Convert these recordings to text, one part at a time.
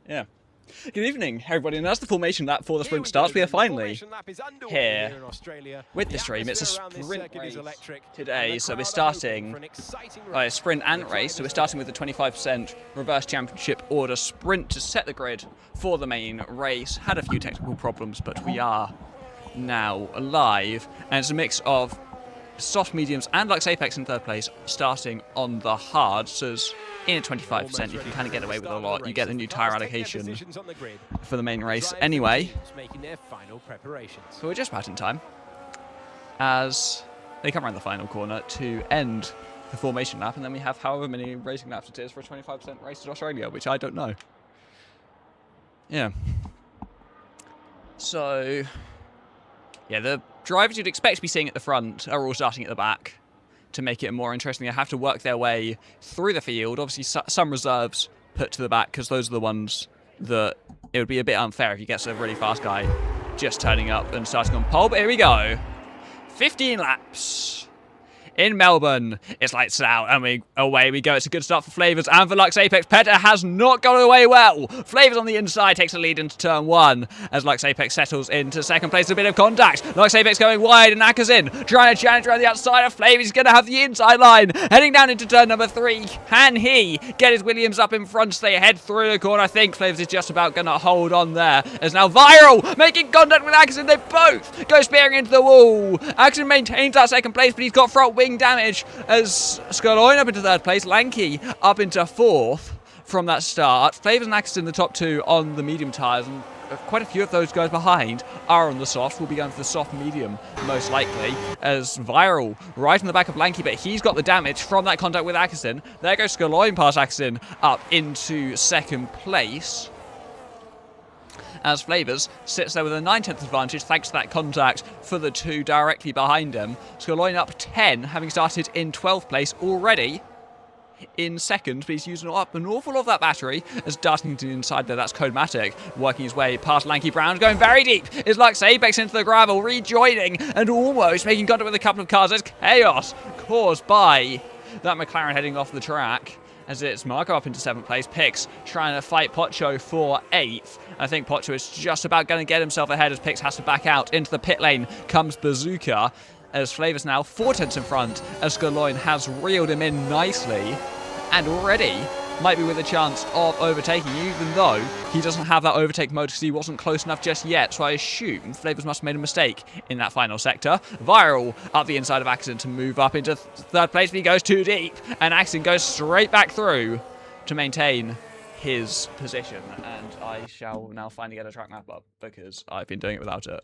Yeah. Good evening, everybody, and as the formation lap for the sprint starts, we are finally here with the stream. It's a sprint race today, so we're starting a sprint and race. So we're starting with the 25% reverse championship order sprint to set the grid for the main race. Had a few technical problems, but we are now live, and it's a mix of soft, mediums, and Lux Apex in third place, starting on the hard. So in a 25%, you can kind of get away with a lot. You get the new tyre allocation for the main race anyway. So we're just about in time as they come around the final corner to end the formation lap, and then we have however many racing laps it is for a 25% race to Australia, which I don't know. Yeah. So, yeah, the drivers you'd expect to be seeing at the front are all starting at the back. To make it more interesting, they have to work their way through the field. Obviously, some reserves put to the back because those are the ones that it would be a bit unfair if you get a really fast guy just turning up and starting on pole. But here we go. 15 laps in Melbourne. It's lights out and away we go. It's a good start for Flavors and for Lux Apex. Petter has not gone away well. Flavors on the inside takes a lead into turn one as Lux Apex settles into second place. A bit of contact. Lux Apex going wide and Ackerson trying to challenge around the outside of Flavors. He's going to have the inside line. Heading down into turn number 3. Can he get his Williams up in front as they head through the corner? I think Flavors is just about going to hold on there. As now Viral making contact with Ackerson. They both go spearing into the wall. Ackerson maintains that second place, but he's got front wing damage as Skurloin up into third place, Lanky up into fourth from that start. Flavors and Ackerson in the top two on the medium tyres, and quite a few of those guys behind are on the soft. We'll be going for the soft medium most likely, as Viral right in the back of Lanky, but he's got the damage from that contact with Ackerson. There goes Skurloin past Ackerson up into second place, as Flavors sits there with a 9/10 advantage thanks to that contact for the two directly behind him. Skurloin up 10, having started in 12th place already in second, but he's using up an awful lot of that battery as darting to the inside there. That's Codematic working his way past Lanky Brown, going very deep. Is Lux Apex into the gravel, rejoining and almost making contact with a couple of cars. There's chaos caused by that McLaren heading off the track, as it's Marco up into 7th place. Pix trying to fight Pocho for 8th. I think Pocho is just about going to get himself ahead as Pix has to back out. Into the pit lane comes Bazooka, as Flavors now 4/10 in front, as Skurloin has reeled him in nicely and already might be with a chance of overtaking, even though he doesn't have that overtake mode because he wasn't close enough just yet. So I assume Flavors must have made a mistake in that final sector. Viral up the inside of Ackerson to move up into third place, but he goes too deep, and Ackerson goes straight back through to maintain his position. And I shall now finally get a track map up because I've been doing it without it.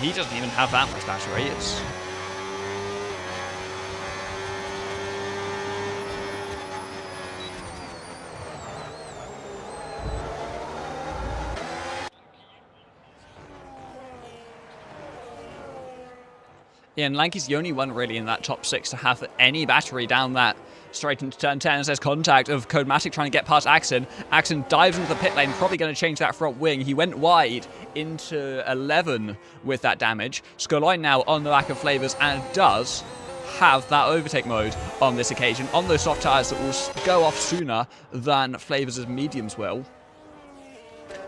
He doesn't even have that much battery. It's yeah, and Lanky's the only one really in that top 6 to have any battery down that straight into turn 10. As there's contact of Codematic trying to get past Axon. Axon dives into the pit lane, probably going to change that front wing. He went wide into 11 with that damage. Skurloin now on the back of Flavors and does have that overtake mode on this occasion on those soft tyres that will go off sooner than Flavors' mediums will.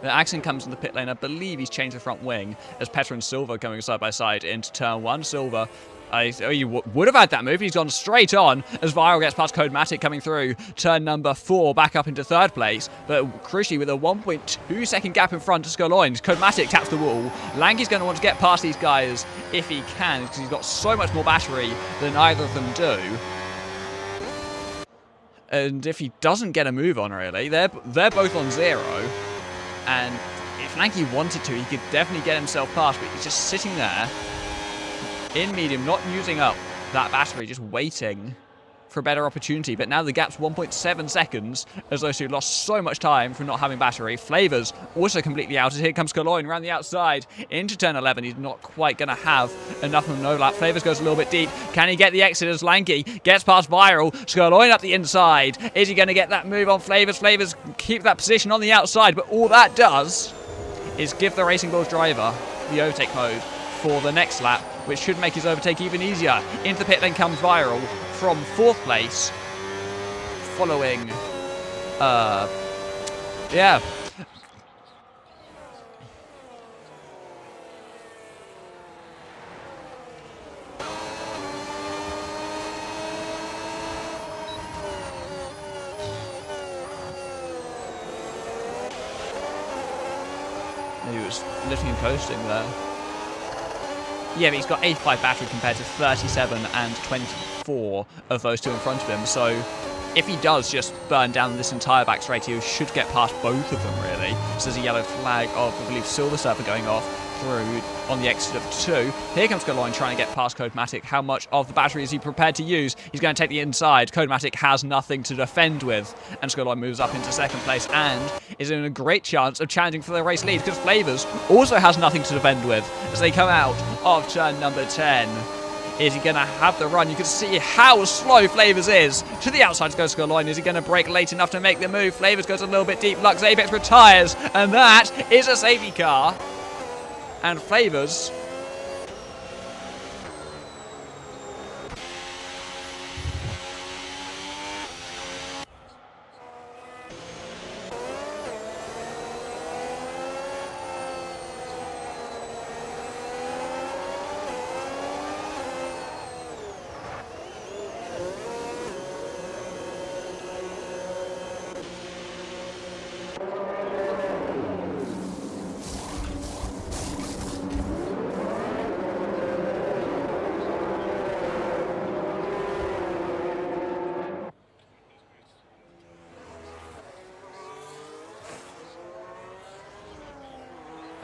Axon comes in the pit lane. I believe he's changed the front wing as Petter and Silver going side by side into turn 1. Silver, you would have had that move. He's gone straight on as Viral gets past Codematic coming through turn number 4, back up into third place. But crucially, with a 1.2 second gap in front to Skurloin, Codematic taps the wall. Lanky's going to want to get past these guys if he can, because he's got so much more battery than either of them do. And if he doesn't get a move on, really, they're both on 0. And if Lanky wanted to, he could definitely get himself past, but he's just sitting there in medium, not using up that battery, just waiting for a better opportunity. But now the gap's 1.7 seconds as those two lost so much time from not having battery. Flavors also completely outed. Here comes Cologne around the outside into turn 11. He's not quite going to have enough of an overlap. Flavors goes a little bit deep. Can he get the exit as Lanky gets past Viral? Cologne up the inside. Is he going to get that move on Flavors? Flavors keep that position on the outside, but all that does is give the Racing Bulls driver the overtake mode for the next lap, which should make his overtake even easier. Into the pit then comes Viral from 4th place, following, yeah. He was lifting and coasting there. Yeah, but he's got 85 battery compared to 37 and 24 of those two in front of him. So if he does just burn down this entire back straight, he should get past both of them, really. So there's a yellow flag of, I believe, Silver Surfer going off through on the exit of 2. Here comes Cologne trying to get past Codematic. How much of the battery is he prepared to use? He's going to take the inside. Codematic has nothing to defend with. And Cologne moves up into 2nd place and is in a great chance of challenging for the race lead because Flavors also has nothing to defend with as they come out of turn number 10. Is he going to have the run? You can see how slow Flavors is. To the outside goes Cologne. Is he going to brake late enough to make the move? Flavors goes a little bit deep. Lux Apex retires. And that is a safety car. And Flavors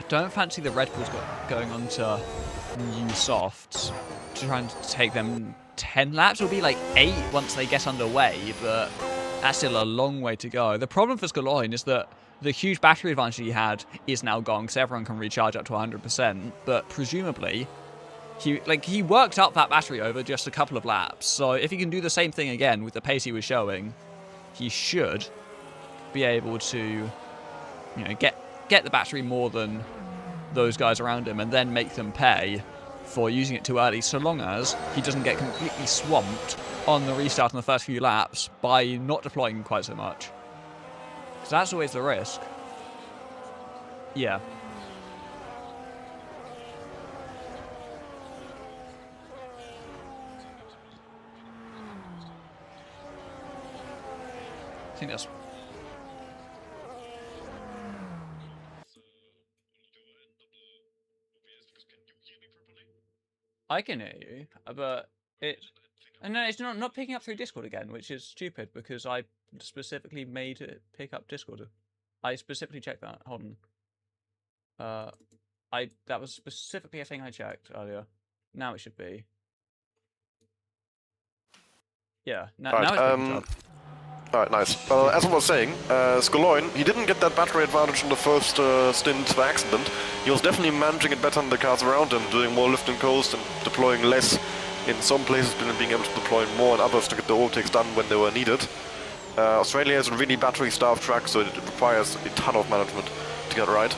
don't fancy the Red Bulls going on to new softs to try and take them 10 laps. It'll be like 8 once they get underway, but that's still a long way to go. The problem for Cologne is that the huge battery advantage he had is now gone because everyone can recharge up to 100%, but presumably he worked up that battery over just a couple of laps. So if he can do the same thing again with the pace he was showing, he should be able to, get the battery more than those guys around him and then make them pay for using it too early, so long as he doesn't get completely swamped on the restart in the first few laps by not deploying quite so much. Because that's always the risk. Yeah. I think that's... I can hear you, but no, it's not picking up through Discord again, which is stupid because I specifically made it pick up Discord. I specifically checked that. Hold on. That was specifically a thing I checked earlier. Now it should be. Yeah. Now it's picking up. Alright, nice. Well, as I was saying, Cologne, he didn't get that battery advantage in the first stint by accident. He was definitely managing it better than the cars around him, doing more lift and coast and deploying less in some places, being able to deploy more and others to get the overtakes done when they were needed. Australia is a really battery-starved track, so it requires a ton of management to get it right.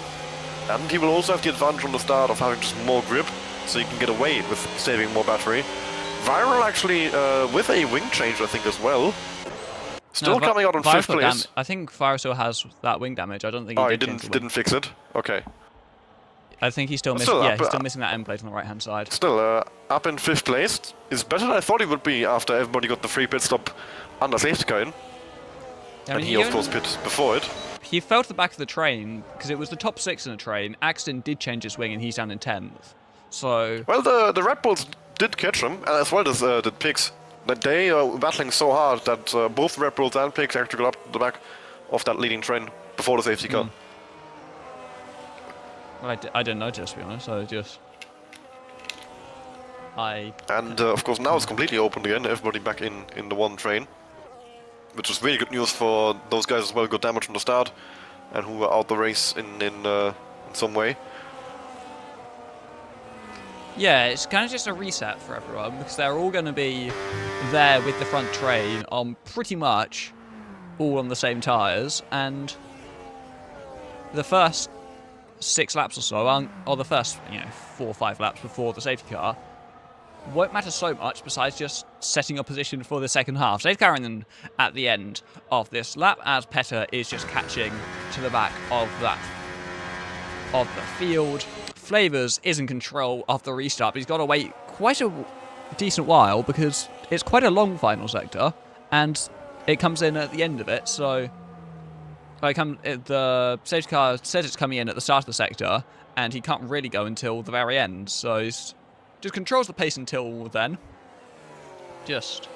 And he will also have the advantage on the start of having just more grip, so you can get away with saving more battery. Viral actually, with a wing change, I think, as well. Still coming out on 5th place. I think Fire still has that wing damage. I don't think he didn't fix it? Okay. I think he's still missing. Yeah, he's still missing that end plate on the right-hand side. Still, up in 5th place is better than I thought he would be after everybody got the free pit stop under safety car in. And he of course pit before it. He fell to the back of the train because it was the top 6 in the train. Axton did change his wing and he's down in 10th. So. Well, the Red Bulls did catch him, as well as the Pigs. That they are battling so hard that both Red Bulls and Pigs actually got up the back of that leading train before the safety car. Well, I didn't notice, to be honest. I just... And of course now it's completely open again, everybody back in the one train. Which is really good news for those guys as well, got damage from the start and who were out the race in some way. Yeah, it's kind of just a reset for everyone because they're all going to be there with the front train on pretty much all on the same tyres, and the first 6 laps or so, or the first 4 or 5 laps before the safety car, won't matter so much besides just setting your position for the second half. Safety car in at the end of this lap as Petter is just catching to the back of the field. Flavors is in control of the restart, but he's got to wait quite a decent while because it's quite a long final sector and it comes in at the end of it. So the safety car says it's coming in at the start of the sector and he can't really go until the very end. So he's just controls the pace until then. Just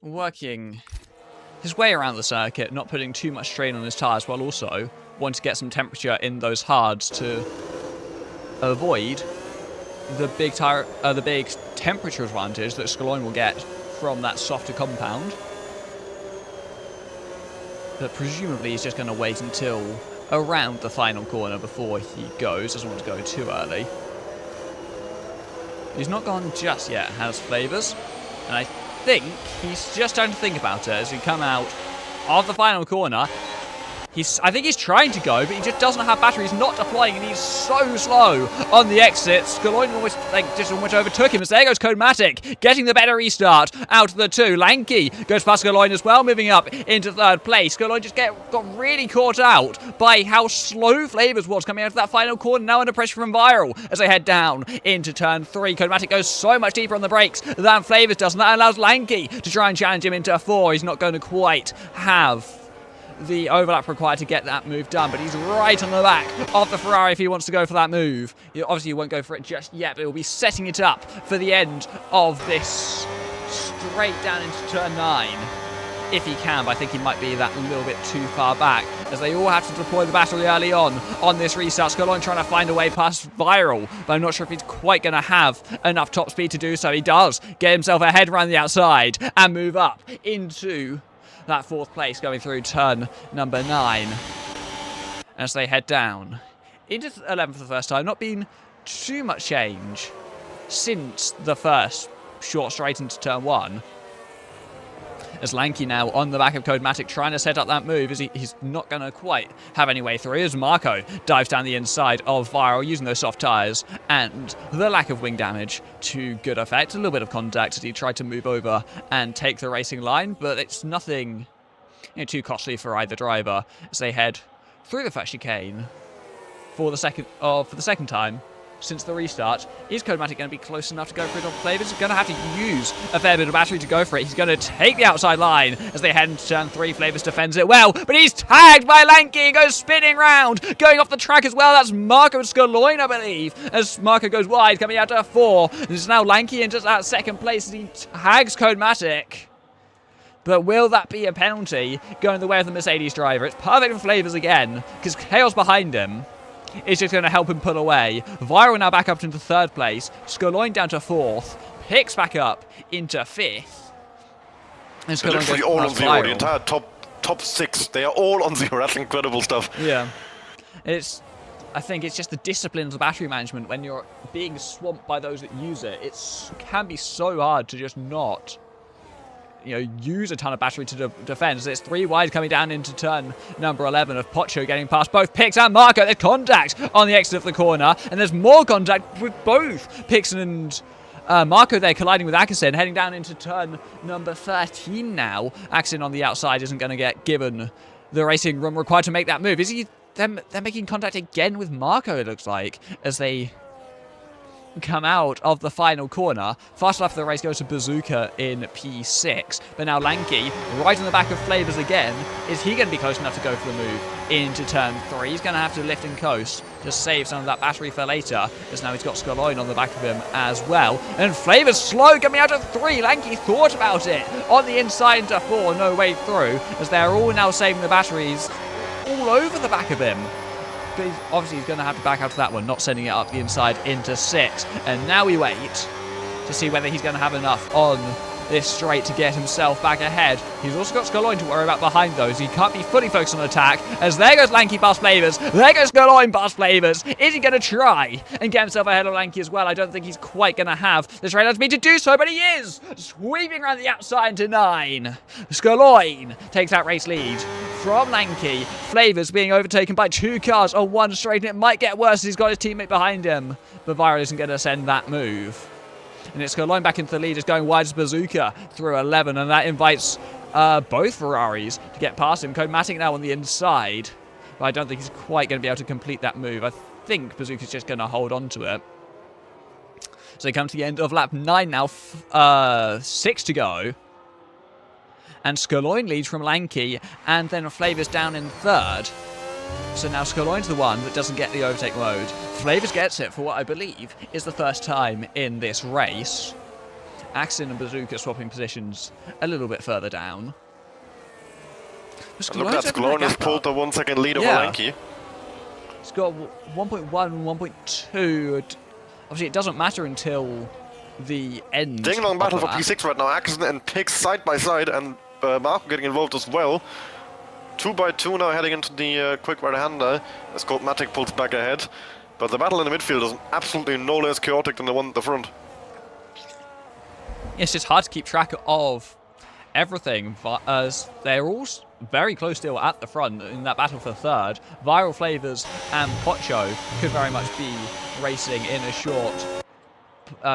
working his way around the circuit, not putting too much strain on his tyres while also want to get some temperature in those hards to avoid the big temperature advantage that Skoloin will get from that softer compound. But presumably he's just going to wait until around the final corner before he goes. Doesn't want to go too early. He's not gone just yet, has Flavors, and I think he's just starting to think about it as he come out of the final corner. I think he's trying to go, but he just doesn't have battery. He's not deploying, and he's so slow on the exit. Skoloin almost overtook him. As there goes Codematic, getting the better restart out of the two. Lanky goes past Skoloin as well, moving up into third place. Skoloin just got really caught out by how slow Flavors was coming out of that final corner. Now under pressure from Viral as they head down into turn 3. Codematic goes so much deeper on the brakes than Flavors does, and that allows Lanky to try and challenge him into 4. He's not going to quite have the overlap required to get that move done, but he's right on the back of the Ferrari if he wants to go for that move. Obviously he won't go for it just yet, but he'll be setting it up for the end of this straight down into turn 9 if he can, but I think he might be that little bit too far back as they all have to deploy the battery early on this restart. Skoloin trying to find a way past Viral, but I'm not sure if he's quite going to have enough top speed to do so. He does get himself ahead around the outside and move up into that 4th place, going through turn number 9 as they head down into 11th for the first time. Not been too much change since the first short straight into turn 1. As Lanky now on the back of Codematic trying to set up that move as he's not going to quite have any way through. As Marco dives down the inside of Viral using those soft tyres and the lack of wing damage to good effect. A little bit of contact as he tried to move over and take the racing line, but it's nothing too costly for either driver as they head through the first chicane for the second time since the restart. Is Codematic going to be close enough to go for it on Flavors? He's going to have to use a fair bit of battery to go for it. He's going to take the outside line as they head into turn 3. Flavors defends it well, but he's tagged by Lanky and goes spinning round, going off the track as well. That's Marco Skoloin, I believe, as Marco goes wide, coming out to 4. And it's now Lanky into that 2nd place as he tags Codematic. But will that be a penalty going the way of the Mercedes driver? It's perfect for Flavors again because Chaos behind him is just going to help him pull away. Viral now back up into 3rd place. Skoloin down to 4th. Picks back up into 5th. And They're literally all on 0. The entire top 6, they are all on 0. That's incredible stuff. Yeah. I think it's just the discipline of the battery management when you're being swamped by those that use it. It can be so hard to just not use a ton of battery to defend. So it's 3 wide coming down into turn number 11 of Pocho getting past both Pix and Marco. There's contact on the exit of the corner, and there's more contact with both Pix and Marco there colliding with Akasin, heading down into turn number 13 now. Akasin on the outside isn't going to get given the racing room required to make that move. They're making contact again with Marco, it looks like, as they come out of the final corner. Fast lap of the race goes to Bazooka in P6, but now Lanky right on the back of Flavors again. Is he going to be close enough to go for the move into turn 3? He's going to have to lift and coast to save some of that battery for later, as now he's got Skoloin on the back of him as well. And Flavors slow coming out of 3. Lanky thought about it on the inside into 4, no way through, as they're all now saving the batteries all over the back of him. But obviously he's going to have to back out to that one, not sending it up the inside into 6. And now we wait to see whether he's going to have enough on this straight to get himself back ahead. He's also got Skurloin to worry about behind those. He can't be fully focused on attack, as there goes Lanky past Flavors. There goes Skurloin past Flavors. Is he going to try and get himself ahead of Lanky as well? I don't think he's quite going to have the straight out speed to do so, but he is sweeping around the outside into 9. Skurloin takes that race lead from Lanky. Flavors being overtaken by 2 cars on one straight, and it might get worse as he's got his teammate behind him. But Viral isn't going to send that move. And it's Skurloin back into the lead, is going wide as Bazooka through 11, and that invites both Ferraris to get past him. Codematic now on the inside, but I don't think he's quite going to be able to complete that move. I think Bazooka's just going to hold on to it. So they come to the end of lap 9 now, 6 to go. And Skurloin leads from Lanky, and then Flavors down in 3rd. So now Skurloin's the one that doesn't get the overtake mode. Flavors gets it for what I believe is the first time in this race. Axon and Bazooka swapping positions a little bit further down. Look at that, Skurloin has pulled the 1 second lead over Lanky. He's got 1.1, 1.2. Obviously it doesn't matter until the end. Ding long battle for P6 right now. Axon and Pix side by side, and Marco getting involved as well. 2 by 2 now heading into the quick right-hander as Codematic pulls back ahead. But the battle in the midfield is absolutely no less chaotic than the one at the front. It's just hard to keep track of everything, as they're all very close still at the front in that battle for 3rd. Viral Flavors and Pocho could very much be racing in a short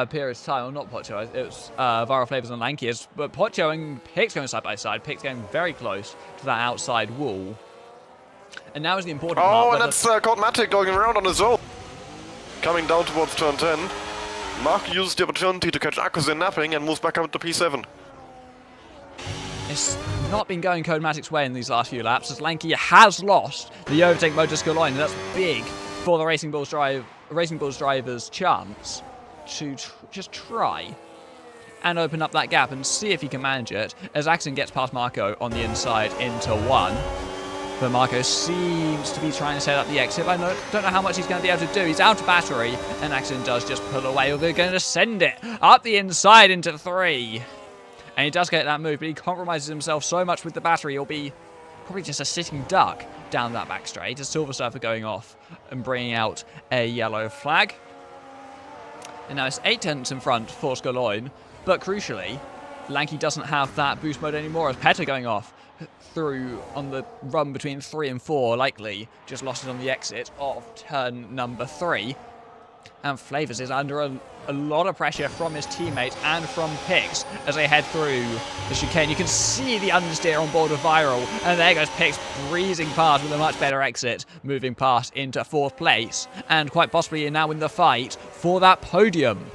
period of time. Well, not Pocho, it was Viral Flavors and Lanky, but Pocho and Pix going side by side. Pix getting very close to that outside wall. And now is the important part. Oh, and that's Codematic going around on his own. Coming down towards turn 10. Mark uses the opportunity to catch Akusin napping and moves back up to P7. It's not been going Codematic's way in these last few laps, as Lanky has lost the overtake mode to Skurloin, and that's big for the Racing Bulls driver's chance to just try and open up that gap and see if he can manage it, as Axon gets past Marco on the inside into 1. But Marco seems to be trying to set up the exit. I don't know how much he's going to be able to do. He's out of battery, and Axon does just pull away, or they're going to send it up the inside into 3. And he does get that move, but he compromises himself so much with the battery, he'll be probably just a sitting duck down that back straight, as Silver Surfer going off and bringing out a yellow flag. And now it's 8 tenths in front for Skurloin, but crucially, Lanky doesn't have that boost mode anymore, as Peta going off through on the run between 3 and 4, likely just lost it on the exit of turn number 3. And Flavors is under a lot of pressure from his teammate and from Pix as they head through the chicane. You can see the understeer on board of Viral, and there goes Pix breezing past with a much better exit, moving past into 4th place, and quite possibly now in the fight for that podium.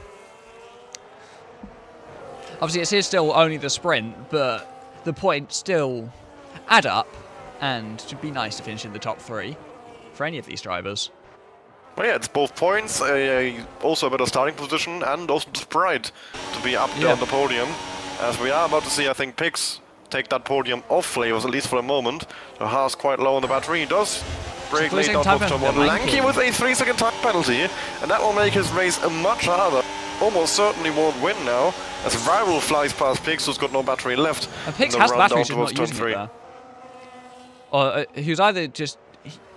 Obviously, it is still only the sprint, but the points still add up, and it would be nice to finish in the top 3 for any of these drivers. Well, yeah, it's both points, also a better starting position, and also just pride to be up there on the podium. As we are about to see, I think, Pix take that podium off Flavors, at least for a moment. The Haas quite low on the battery. He does break late down towards turn 1. Lanky with a 3-second time penalty, and that will make his race much harder. Almost certainly won't win now, as Viral flies past Pix, who's got no battery left. And Pix has the battery, just not using it there. Or he was either just...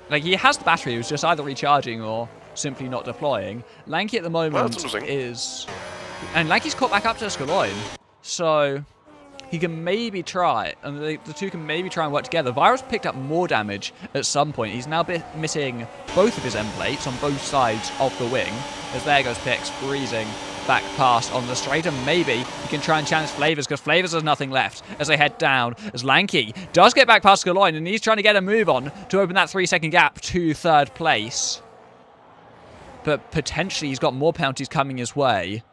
Like, he has the battery, he was just either recharging or simply not deploying. Lanky at the moment is... And Lanky's caught back up to Skurloin, so he can maybe try, and the two can maybe try and work together. Viral's picked up more damage at some point. He's now missing both of his end plates on both sides of the wing, as there goes Pix breezing back past on the straight, and maybe he can try and challenge Flavors, because Flavors has nothing left as they head down, as Lanky does get back past Skurloin, and he's trying to get a move on to open that 3-second gap to 3rd place. But potentially he's got more penalties coming his way.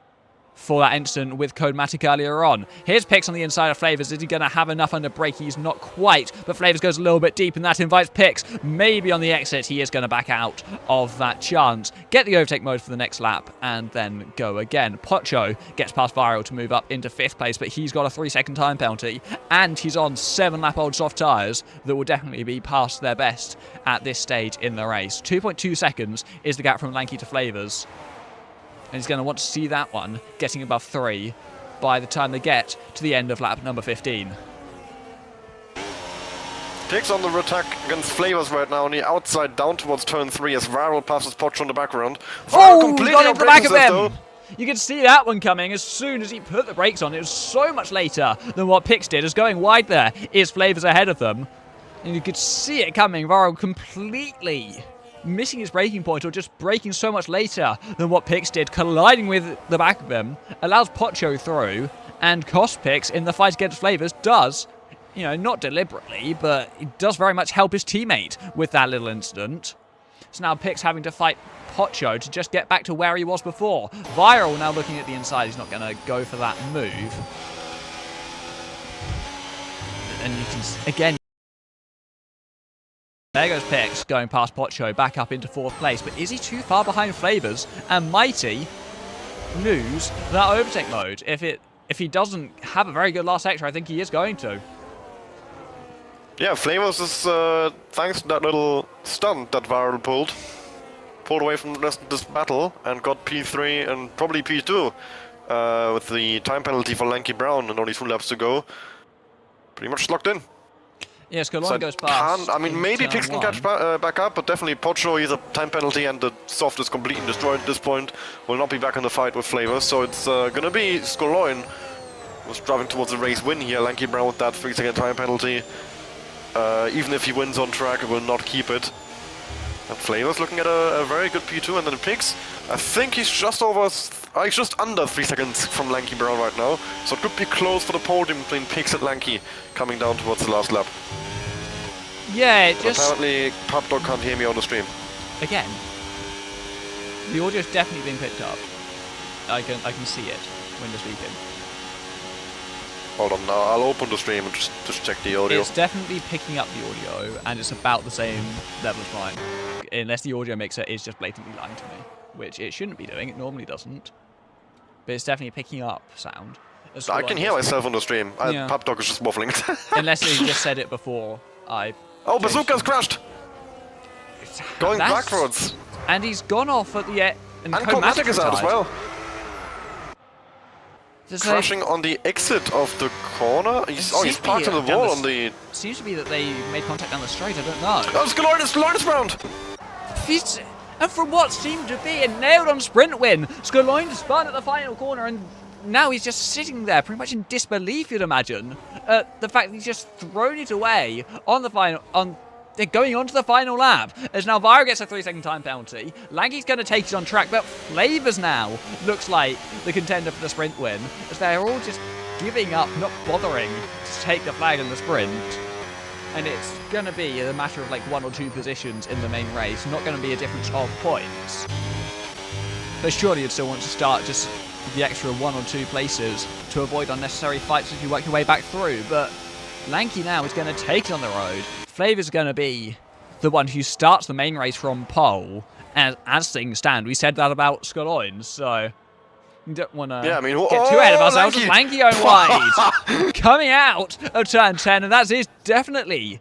for that incident with Codematic earlier on. Here's Pix on the inside of Flavors. Is he going to have enough under brake? He's not quite, but Flavors goes a little bit deep, and that invites Pix. Maybe on the exit, he is going to back out of that chance. Get the overtake mode for the next lap, and then go again. Pocho gets past Viral to move up into 5th place, but he's got a 3-second time penalty, and he's on 7-lap-old soft tyres that will definitely be past their best at this stage in the race. 2.2 seconds is the gap from Lanky to Flavors. And he's going to want to see that one getting above 3 by the time they get to the end of lap number 15. Pix on the attack against Flavors right now on the outside down towards turn 3 as Viral passes Pocho in the background. Oh, he's got into the back of him! You could see that one coming as soon as he put the brakes on. It was so much later than what Pix did. As going wide there is Flavors ahead of them. And you could see it coming. Viral completely missing his braking point, or just braking so much later than what Pix did, colliding with the back of him, allows Pocho through, and cost Pix in the fight against Flavors. Does, not deliberately, but it does very much help his teammate with that little incident. So now Pix having to fight Pocho to just get back to where he was before. Viral now looking at the inside. He's not going to go for that move. And you can, again, there goes Pix going past Pocho back up into 4th place. But is he too far behind Flavors? And might he lose that overtake mode? If he doesn't have a very good last sector, I think he is going to. Yeah, Flavors is, thanks to that little stunt that Viral pulled away from the rest of this battle and got P3 and probably P2 with the time penalty for Lanky Brown and only 2 laps to go. Pretty much locked in. Yes, Colon goes past. Maybe Pix can catch back up, but definitely Pocho, he's a time penalty and the soft is completely destroyed at this point. Will not be back in the fight with Flavors, so it's gonna be Skoloin who's driving towards a race win here. Lanky Brown with that 3-second time penalty. Even if he wins on track, will not keep it. And Flavors looking at a very good P2, and then Pix. I think he's just he's just under 3 seconds from Lanky Brown right now. So it could be close for the podium between Pix and Lanky coming down towards the last lap. Yeah, apparently PubDog can't hear me on the stream. Again, the audio's definitely being picked up. I can see it when you're speaking. Hold on now, I'll open the stream and just check the audio. It's definitely picking up the audio, and it's about the same level as mine. Unless the audio mixer is just blatantly lying to me, which it shouldn't be doing, it normally doesn't. But it's definitely picking up sound. I can hear myself on the stream. Yeah. PubDog is just waffling. Unless he just said it before Oh, Bazooka's crashed! Going backwards! And he's gone off at the end. And Codematic is out as well. Crashing on the exit of the corner? He's parked on the wall on the... Seems to be that they made contact down the straight, I don't know. Oh, Skoloin is round! And from what seemed to be a nailed-on sprint win, Skoloin spun at the final corner, and now he's just sitting there, pretty much in disbelief, you'd imagine. The fact that he's just thrown it away on the final... They're going on to the final lap, as now Viral gets a 3-second time penalty. Lanky's going to take it on track, but Flavors now looks like the contender for the sprint win, as they're all just giving up, not bothering to take the flag in the sprint. And it's going to be a matter of like 1 or 2 positions in the main race, not going to be a difference of points. But surely you'd still want to start just the extra 1 or 2 places to avoid unnecessary fights as you work your way back through, but Lanky now is going to take it on the road. Flavors going to be the one who starts the main race from pole, as things stand. We said that about Skoloin, so you don't want to get too ahead of ourselves. Lanky going wide, coming out of turn 10, and that is definitely...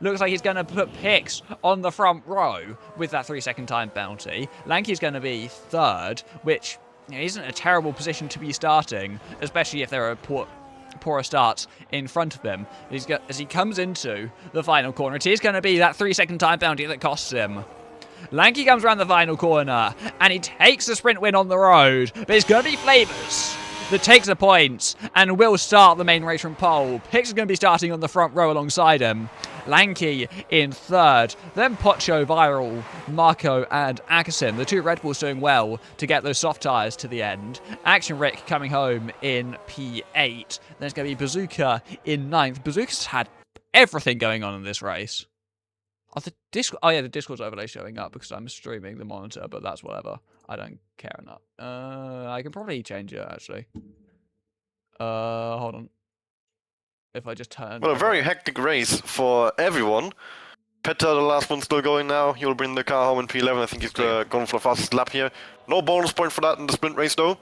Looks like he's going to put Pix on the front row with that 3-second time penalty. Lanky's going to be 3rd, which isn't a terrible position to be starting, especially if there are poorer starts in front of him. As he comes into the final corner, it is going to be that 3-second time penalty that costs him. Lanky comes around the final corner, and he takes the sprint win on the road, but it's going to be Flavors that takes the points and will start the main race from pole. Pix is going to be starting on the front row alongside him. Lanky in 3rd, then Pocho, Viral, Marco and Akasin. The 2 Red Bulls doing well to get those soft tyres to the end. Action Rick coming home in P8. Then it's going to be Bazooka in 9th. Bazooka's had everything going on in this race. Are the Discord? Oh yeah, the Discord's overlay showing up because I'm streaming the monitor, but that's whatever. I don't care enough. I can probably change it actually. Hold on. If I just turn. Well, a very hectic race for everyone. Petter, the last one, still going now. He'll bring the car home in P11. I think he's going for the fastest lap here. No bonus point for that in the sprint race, though.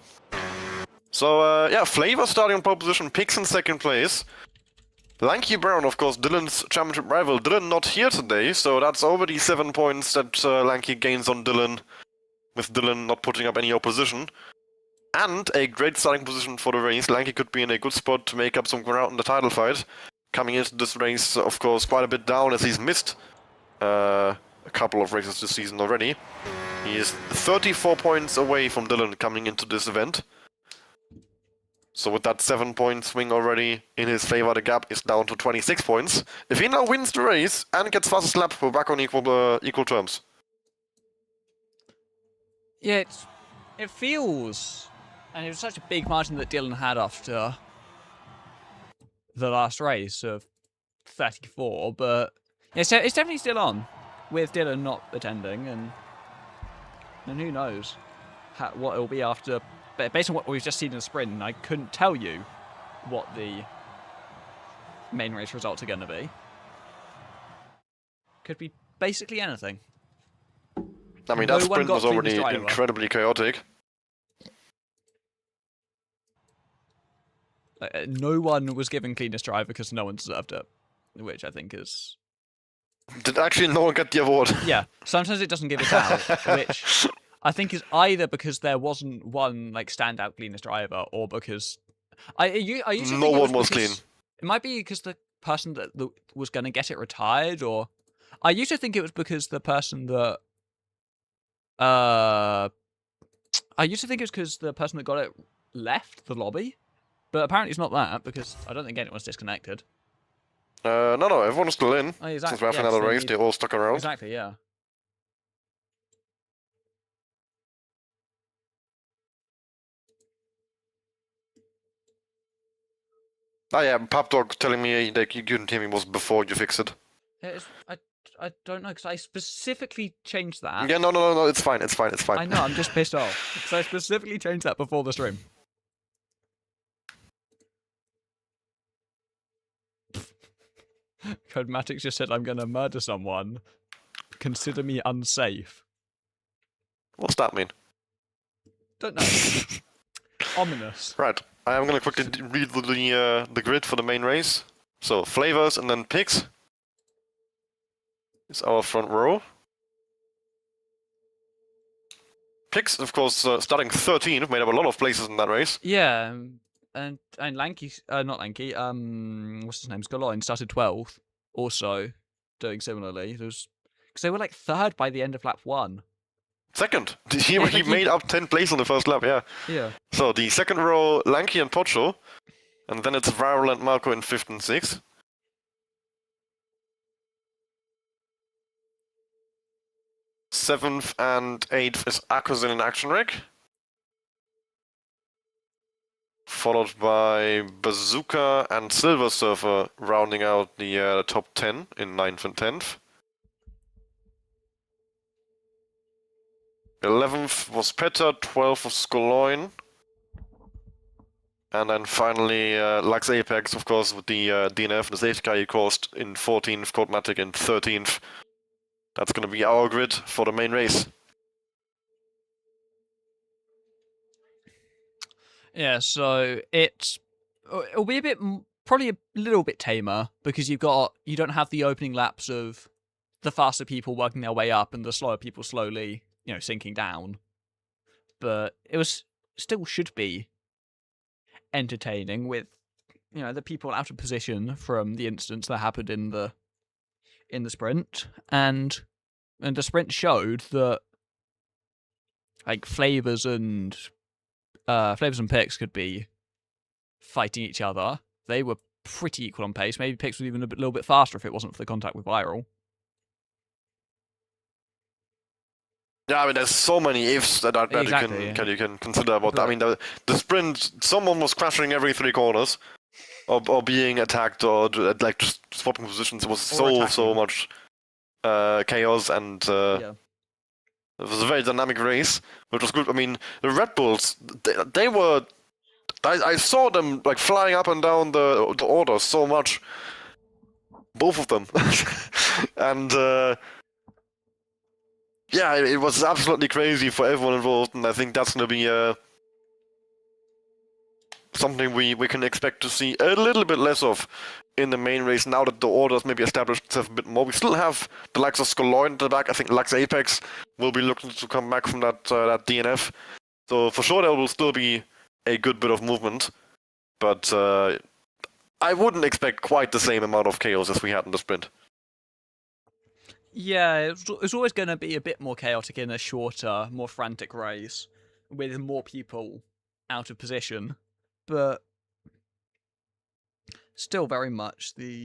So, yeah, Flavor starting on pole position, Pix in second place. Lanky Brown, of course, Dylan's championship rival. Dylan not here today, so that's already 7 points that Lanky gains on Dylan, with Dylan not putting up any opposition. And a great starting position for the race. Lanky could be in a good spot to make up some ground in the title fight. Coming into this race, of course, quite a bit down as he's missed a couple of races this season already. He is 34 points away from Dylan coming into this event. So with that 7-point swing already in his favor, the gap is down to 26 points. If he now wins the race and gets fastest lap, we're back on equal terms. Yeah, it feels, and it was such a big margin that Dylan had after the last race of 34, but it's definitely still on, with Dylan not attending, and who knows what it'll be after. But based on what we've just seen in the sprint, I couldn't tell you what the main race results are going to be. Could be basically anything. I mean, that sprint was already incredibly chaotic. No one was given cleanest driver because no one deserved it, which I think is... Did actually no one get the award? Yeah, sometimes it doesn't give it out, which I think is either because there wasn't one like standout cleanest driver, or because I used to no one was clean. It might be because the person that was going to get it retired, or I used to think it was because the person that I used to think it was because the person that got it left the lobby, but apparently it's not that, because I don't think anyone's disconnected. No, everyone's still in. Oh, exactly. Since we're having another race, they're all stuck around. Exactly, yeah. Ah, yeah, Papdog telling me that you couldn't hear me was before you fixed it. I don't know, because I specifically changed that. Yeah, no, it's fine. I know, I'm just pissed off. Because I specifically changed that before the stream. Codematics just said, I'm going to murder someone. Consider me unsafe. What's that mean? Don't know. Ominous. Right, I am going to quickly read the grid for the main race. So, Flavors and then Pix is our front row. Pix, of course, starting 13th, made up a lot of places in that race. Yeah, and Lanky, not Lanky, what's his name, Skoloin started 12th, also doing similarly. Because they were like third by the end of lap 1. Second! He made up 10 places on the first lap, yeah. Yeah. So the second row, Lanky and Pocho, and then it's Viral and Marco in 5th and 6th. Seventh and 8th is Akuzin and Action Wreck. Followed by Bazooka and Silver Surfer, rounding out the top 10 in 9th and 10th. 11th was Petter, 12th was Skoloin. And then finally Lux Apex, of course, with the DNF, the safety car he caused in 14th, Codematic in 13th. That's going to be our grid for the main race. Yeah, so it'll be probably a little bit tamer, because you don't have the opening laps of the faster people working their way up and the slower people slowly, sinking down. But it still should be entertaining with, the people out of position from the instance that happened in the sprint, and the sprint showed that like Flavors and Pix could be fighting each other. They were pretty equal on pace. Maybe Pix was even a little bit faster if it wasn't for the contact with Viral. Yeah, I mean, there's so many ifs that exactly, you can consider about that. I mean, the sprint, someone was crashing every 3 corners, or being attacked, or like just swapping positions. It was so much. Chaos, and Yeah. it was a very dynamic race, which was good. I mean, the Red Bulls, they were. I saw them like flying up and down the order so much. Both of them. And yeah, it was absolutely crazy for everyone involved, and I think that's going to be something we can expect to see a little bit less of in the main race now that the order's maybe established itself a bit more. We still have the likes of Skoloin at the back. I think Lux Apex will be looking to come back from that DNF. So for sure there will still be a good bit of movement, but I wouldn't expect quite the same amount of chaos as we had in the sprint. Yeah, it's always going to be a bit more chaotic in a shorter, more frantic race with more people out of position, but still very much still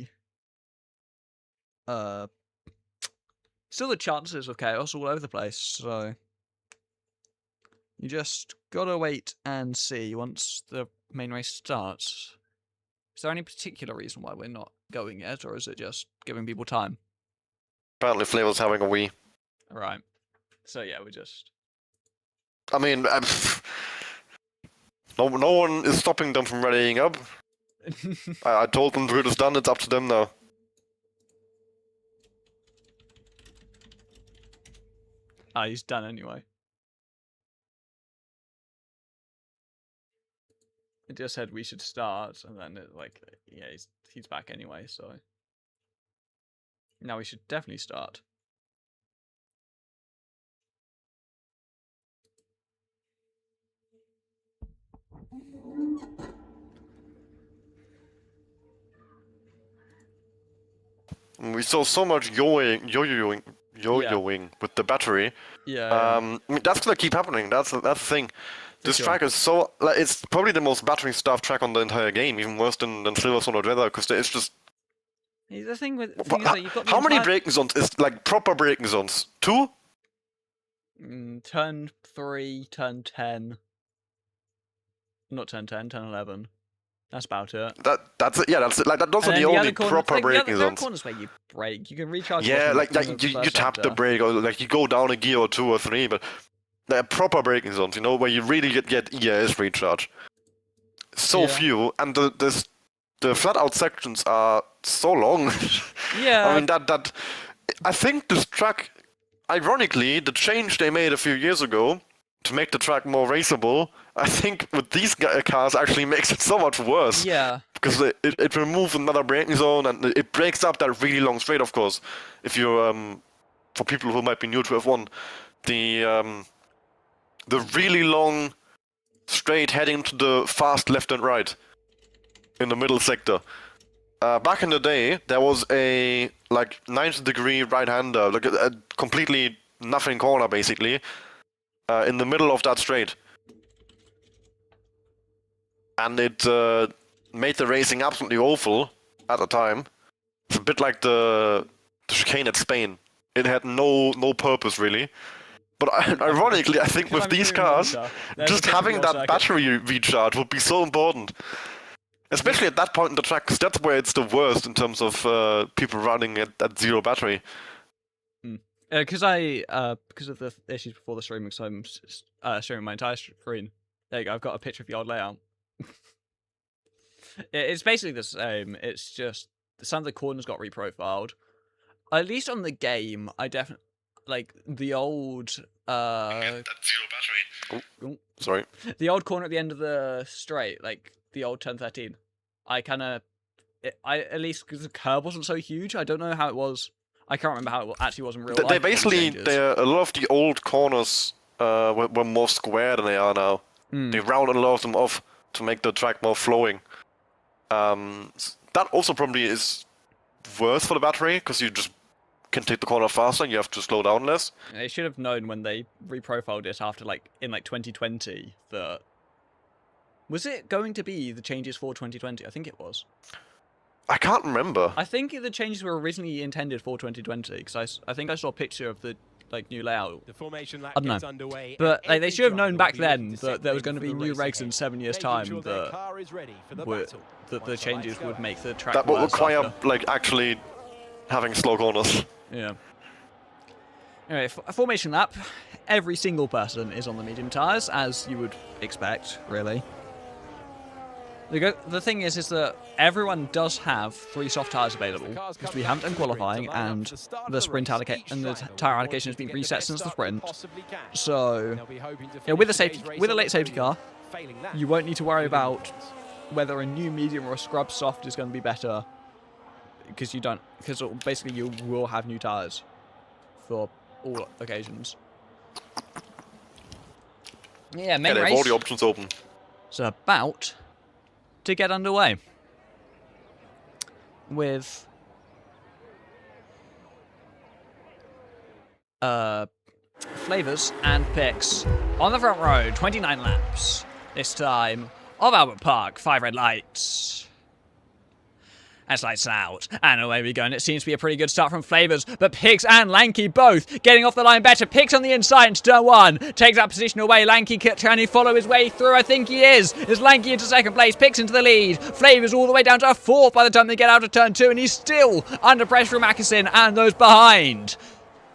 the chances of chaos all over the place. So you just gotta wait and see once the main race starts. Is there any particular reason why we're not going yet, or is it just giving people time? Apparently Flavor's having a wee. Right. So yeah, we just... I mean, no one is stopping them from readying up. I told them the grid is done, it's up to them now. Ah, he's done anyway. It just said we should start, and then it, like, yeah, he's back anyway, so... Now we should definitely start. We saw so much yo-yoing with the battery. Yeah. I mean, that's gonna keep happening. That's the thing. This track is so like it's probably the most battery starved track on the entire game, even worse than Silverstone or Dreadnought, because it's just. The thing with is that you've got how many braking zones is like proper braking zones? 2? Turn 3, turn 10. Not turn 10, turn 11. That's about it. That's it. Yeah, that's it. Like those are the only proper braking zones. There are corners where you brake. You can recharge. Yeah, like you tap the brake or like you go down a gear or 2 or 3, but they're proper braking zones. You know where you really get ERS recharge. So few, and the flat out sections are so long. Yeah. I mean that I think this track, ironically, the change they made a few years ago to make the track more raceable, I think with these cars actually makes it so much worse. Yeah. Because it removes another braking zone and it breaks up that really long straight, of course. If you for people who might be new to F1, the really long straight heading to the fast left and right in the middle sector. Back in the day, there was a like 90-degree right-hander, like a completely nothing corner basically, in the middle of that straight, and it made the racing absolutely awful at the time. It's a bit like the chicane at Spain. It had no purpose really. But ironically, I think with these cars, just having that battery recharge would be so important. Especially at that point in the track, because that's where it's the worst in terms of people running at zero battery. Because of the issues before the streaming, so I'm streaming my entire screen. There you go, I've got a picture of the old layout. It's basically the same, it's just some of the corners got reprofiled. At least on the game, I definitely... Like, the old... that zero battery. Oh, sorry. The old corner at the end of the straight, like, the old turn 13. I at least, because the curve wasn't so huge, I don't know how it was. I can't remember how it actually was in real life. They basically, a lot of the old corners were more square than they are now. They rounded a lot of them off to make the track more flowing. That also probably is worse for the battery, because you just can take the corner faster and you have to slow down less. They should have known when they reprofiled it after, in 2020, that... Was it going to be the changes for 2020? I think it was. I can't remember. I think the changes were originally intended for 2020, because I think I saw a picture of the new layout. The formation lap I don't know. gets underway, but they should have known back then that that there was going to be new regs in 7 years' time that the changes would make the track that would worse require after. actually having slow corners. Yeah. Anyway, a formation lap. Every single person is on the medium tyres, as you would expect, really. The thing is that everyone does have 3 soft tyres available, because we haven't done qualifying, and the sprint and the tyre allocation has been reset since the sprint. So, with a late safety car, you won't need to worry about whether a new medium or a scrub soft is going to be better, because basically you will have new tyres for all occasions. Yeah, main they have race. all the options open. So about to get underway with Flavors and Picks on the front row. 29 laps this time of Albert Park. 5 red lights. That's lights out, and away we go, and it seems to be a pretty good start from Flavors, but Pix and Lanky both getting off the line better. Pix on the inside into turn 1, takes that position away. Lanky trying to follow his way through, I think he is. There's Lanky into second place, Pix into the lead. Flavors all the way down to 4th by the time they get out of turn 2, and he's still under pressure from Mackerson and those behind.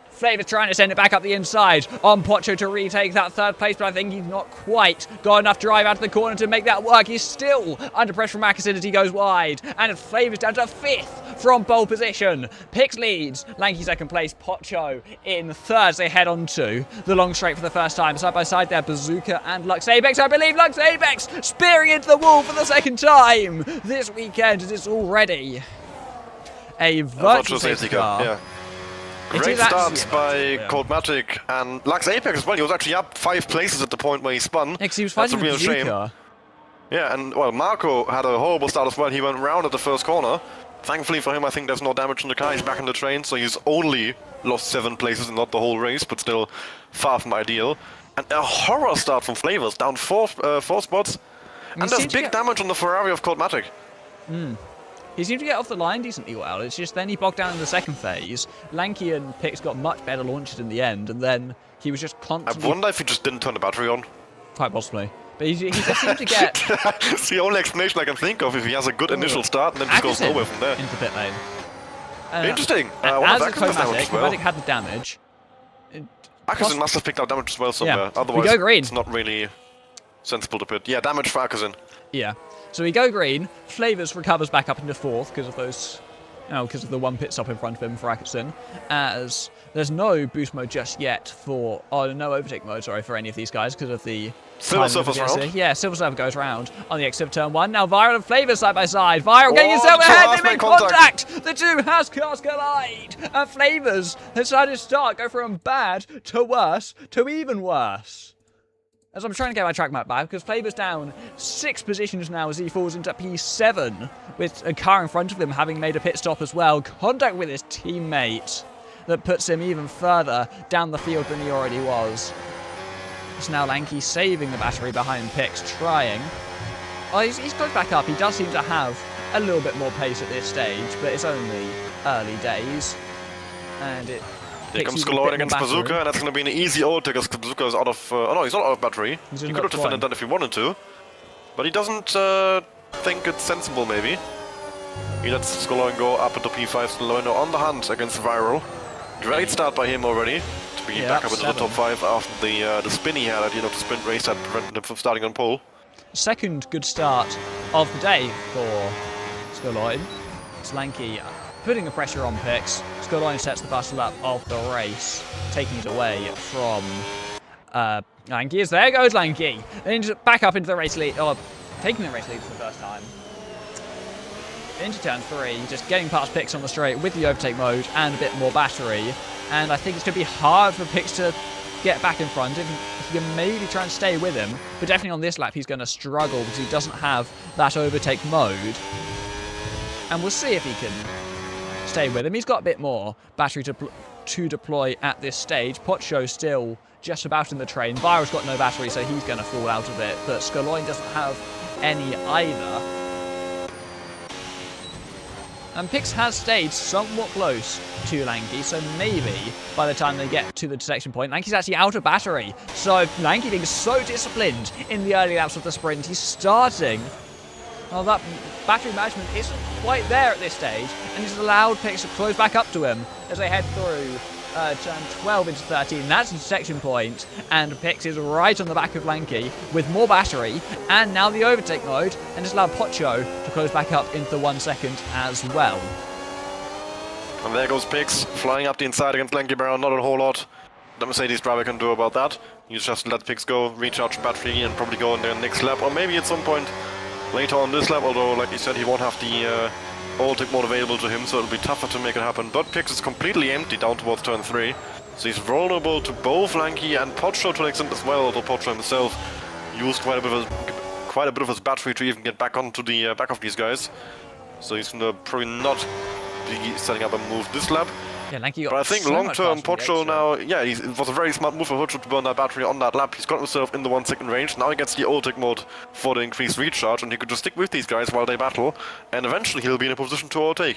Flavors trying to send it back up the inside on Pocho to retake that 3rd place, but I think he's not quite got enough drive out of the corner to make that work. He's still under pressure from Mackerson as he goes wide, and Flavors down to 5th from pole position. Pix leads, Lanky 2nd place, Pocho in 3rd as they head on to the long straight for the first time. Side by side there, Bazooka and Lux Apex. I believe Lux Apex spearing into the wall for the 2nd time this weekend, as it's already a virtual safety car. Yeah. Great starts by Coldmatic and Lux Apex as well. He was actually up 5 places at the point where he spun. Yeah, 'cause he was That's fighting a real shame. Yeah, and well, Marco had a horrible start as well. He went round at the first corner. Thankfully for him, I think there's no damage on the car. He's back in the train, so he's only lost 7 places and not the whole race, but still far from ideal. And a horror start from Flavors, down 4 spots. And there's big damage on the Ferrari of Coldmatic. He seemed to get off the line decently well. It's just then he bogged down in the second phase. Lanky and Pix got much better launches in the end, and then he was just constantly... I wonder if he just didn't turn the battery on. Quite possibly. But he just seemed to get... It's the only explanation I can think of, if he has a good initial start and then just goes nowhere from there. Into pit lane. Interesting. As a Coldmatic had the damage. Ackerson must have picked up damage as well somewhere. Yeah. Otherwise, we go green. It's not really sensible to pit. Yeah, damage for Ackerson. Yeah. So we go green. Flavors recovers back up into 4th because of those, because of the 1 pit stop in front of him for Atkinson. As there's no boost mode just yet no overtake mode, sorry, for any of these guys because of the Silver Surfer's round. Yeah, Silver Surfer goes round on the exit of turn 1. Now Viral and Flavors side by side. Viral getting himself ahead. They make contact. The 2 has cars collide. And Flavors has decided to go from bad to worse to even worse. As I'm trying to get my track map back, because Flavors down 6 positions now as he falls into P7, with a car in front of him having made a pit stop as well. Contact with his teammate that puts him even further down the field than he already was. It's now Lanky saving the battery behind Pix, trying. Oh, he's close back up. He does seem to have a little bit more pace at this stage, but it's only early days. And it... Here comes Scalone against Bazooka, and that's going to be an easy ult because Bazooka is out of... oh no, he's not out of battery. He could have defended that if he wanted to. But he doesn't think it's sensible, maybe. He lets Scalone go up into P5. Scalone on the hunt against Viral. Great start by him already. To be back up into the top 5 after the spin he had at the end of the sprint race that prevented him from starting on pole. Second good start of the day for Scalone. It's Lanky putting the pressure on Pix. Scalone sets the fastest lap of the race, taking it away from Lanky. As there goes Lanky. Then back up into the race lead, taking the race lead for the first time. Into turn 3, just getting past Pix on the straight with the overtake mode and a bit more battery. And I think it's going to be hard for Pix to get back in front. If he can maybe try and stay with him, but definitely on this lap he's going to struggle because he doesn't have that overtake mode. And we'll see if he can stay with him. He's got a bit more battery to deploy at this stage. Pocho still just about in the train. Viral's got no battery, so he's going to fall out of it. But Scalone doesn't have any either. And Pix has stayed somewhat close to Lanky, so maybe by the time they get to the detection point, Lanky's actually out of battery. So Lanky being so disciplined in the early laps of the sprint, he's starting. Well, that battery management isn't quite there at this stage, and he's allowed Pix to close back up to him as they head through turn 12 into 13. That's the section point, and Pix is right on the back of Lanky with more battery, and now the overtake mode, and just allow Pocho to close back up into the 1 second as well. And there goes Pix, flying up the inside against Lanky Baron. Not a whole lot the Mercedes driver can do about that. You just let Pix go, recharge battery, and probably go in the next lap, or maybe at some point later on this lap, although, like he said, he won't have the overtake mode available to him, so it'll be tougher to make it happen. But Pix is completely empty down towards turn 3, so he's vulnerable to both Lanky and Pocho to an extent as well, although Pocho himself used quite a bit of his battery to even get back onto the back of these guys. So he's gonna probably not be setting up a move this lap. Yeah, Lanky got But I think so long much term, faster Pocho with the now, yeah, it was a very smart move for Pocho to burn that battery on that lap. He's got himself in the 1 second range. Now he gets the overtake mode for the increased recharge, and he could just stick with these guys while they battle, and eventually he'll be in a position to overtake.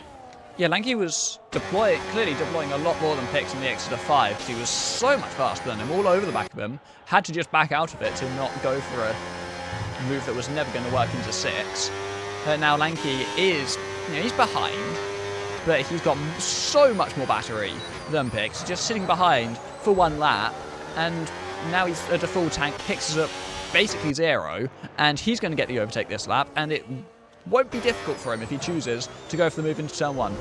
Yeah, Lanky was clearly deploying a lot more than Pix in the Exeter 5, because he was so much faster than him, all over the back of him. Had to just back out of it to not go for a move that was never going to work into 6. Now Lanky is, he's behind, but he's got so much more battery than Pix, just sitting behind for 1 lap, and now he's at a full tank. Pix is at basically 0, and he's going to get the overtake this lap, and it won't be difficult for him if he chooses to go for the move into turn 1.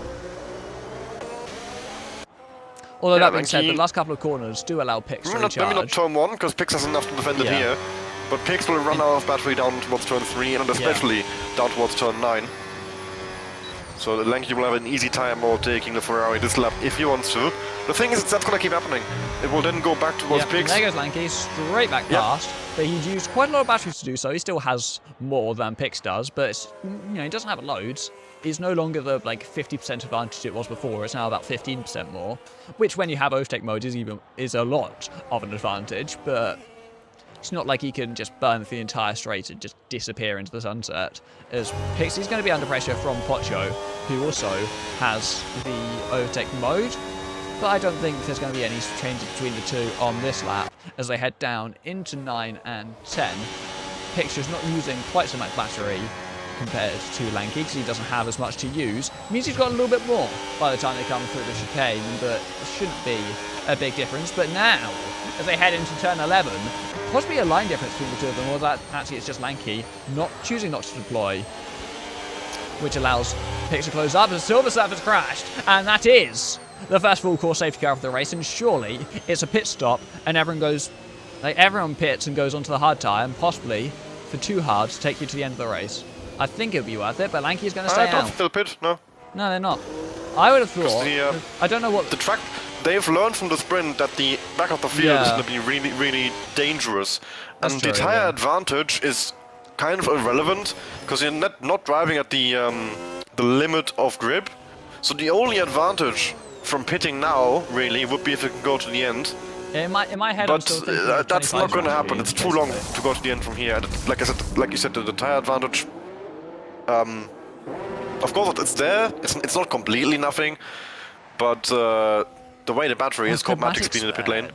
Although Yeah, that being said, the last couple of corners do allow Pix to recharge. Maybe not turn 1, because Pix has enough to defend it here, but Pix will run out of battery down towards turn 3, and especially down towards turn 9. So Lanky will have an easy time overtaking the Ferrari this lap if he wants to. The thing is, that's going to keep happening. It will then go back towards Pix. There goes Lanky, straight back past. But he'd used quite a lot of batteries to do so. He still has more than Pix does, but he doesn't have loads. It's no longer the 50% advantage it was before. It's now about 15% more, which when you have overtake mode is a lot of an advantage. But it's not like he can just burn the entire straight and just disappear into the sunset. As Pixie's going to be under pressure from Pocho, who also has the overtake mode. But I don't think there's going to be any changes between the two on this lap as they head down into 9 and 10. Picture's not using quite so much battery compared to Lanky because he doesn't have as much to use. It means he's got a little bit more by the time they come through the chicane, but it shouldn't be a big difference. But now, as they head into turn 11, possibly a line difference between the two of them, or that actually it's just Lanky choosing not to deploy, which allows Pix to close up as Silver Surf has crashed, and that is the first full course safety car of the race, and surely it's a pit stop, and everyone pits and goes onto the hard tyre, and possibly for too hard to take you to the end of the race. I think it would be worth it, but Lanky is going to stay out. I don't still pit, no. No, they're not. I would have thought. I don't know what the track. They've learned from the sprint that the back of the field is going to be really, really dangerous, and the tyre advantage is kind of irrelevant because you're not driving at the limit of grip. So the only advantage from pitting now really would be if you can go to the end. In my head, but that's not going to happen. It's too long to go to the end from here. Like you said, the tyre advantage. Of course, it's there. It's not completely nothing, but the way the battery is called magic speed in the pit lane,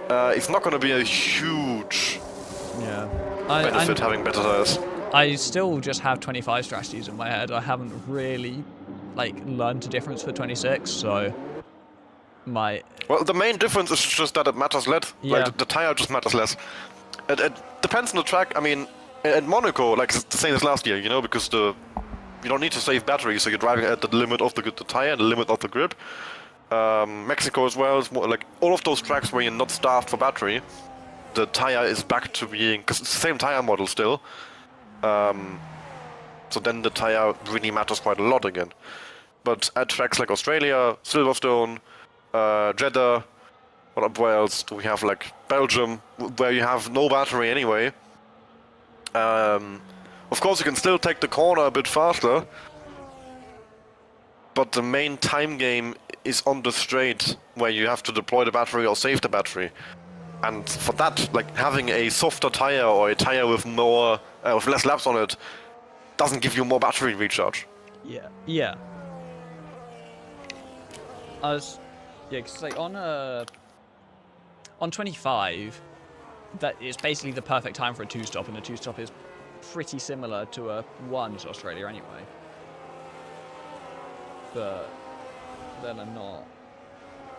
it's not going to be a huge benefit having better tyres. I still just have 25 strategies in my head. I haven't really learned the difference for 26, so well, the main difference is just that it matters less. Like the tire just matters less. It depends on the track. I mean, at Monaco, it's the same as last year, because you don't need to save battery, so you're driving at the limit of the tire, the limit of the grip. Mexico as well is more like all of those tracks where you're not starved for battery. The tire is back to being, because it's the same tire model still. So then the tire really matters quite a lot again. But at tracks like Australia, Silverstone, Jeddah, where else do we have, Belgium, where you have no battery anyway. Of course you can still take the corner a bit faster, but the main time game is on the straight, where you have to deploy the battery or save the battery. And for that, having a softer tire or a tire with with less laps on it doesn't give you more battery recharge. Yeah. Because on 25, that is basically the perfect time for a two-stop, and a two-stop is pretty similar to a 1 to Australia anyway. But then I'm not.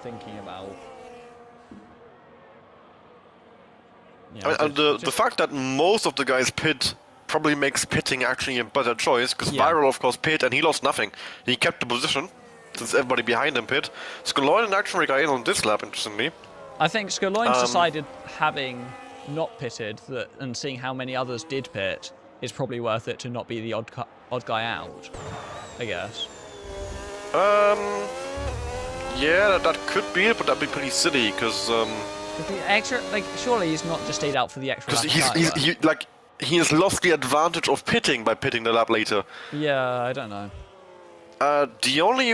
thinking about. The fact that most of the guys pit probably makes pitting actually a better choice, because Viral of course pit and he lost nothing. He kept the position since everybody behind him pit. Skoloin actually got in on this lap, interestingly. I think Skoloin's decided, having not pitted and seeing how many others did pit, it's probably worth it to not be the odd guy out, I guess. Yeah, that could be it, but that'd be pretty silly, because The extra, surely he's not just stayed out for the extra lap. He has lost the advantage of pitting by pitting the lap later. Yeah, I don't know. The only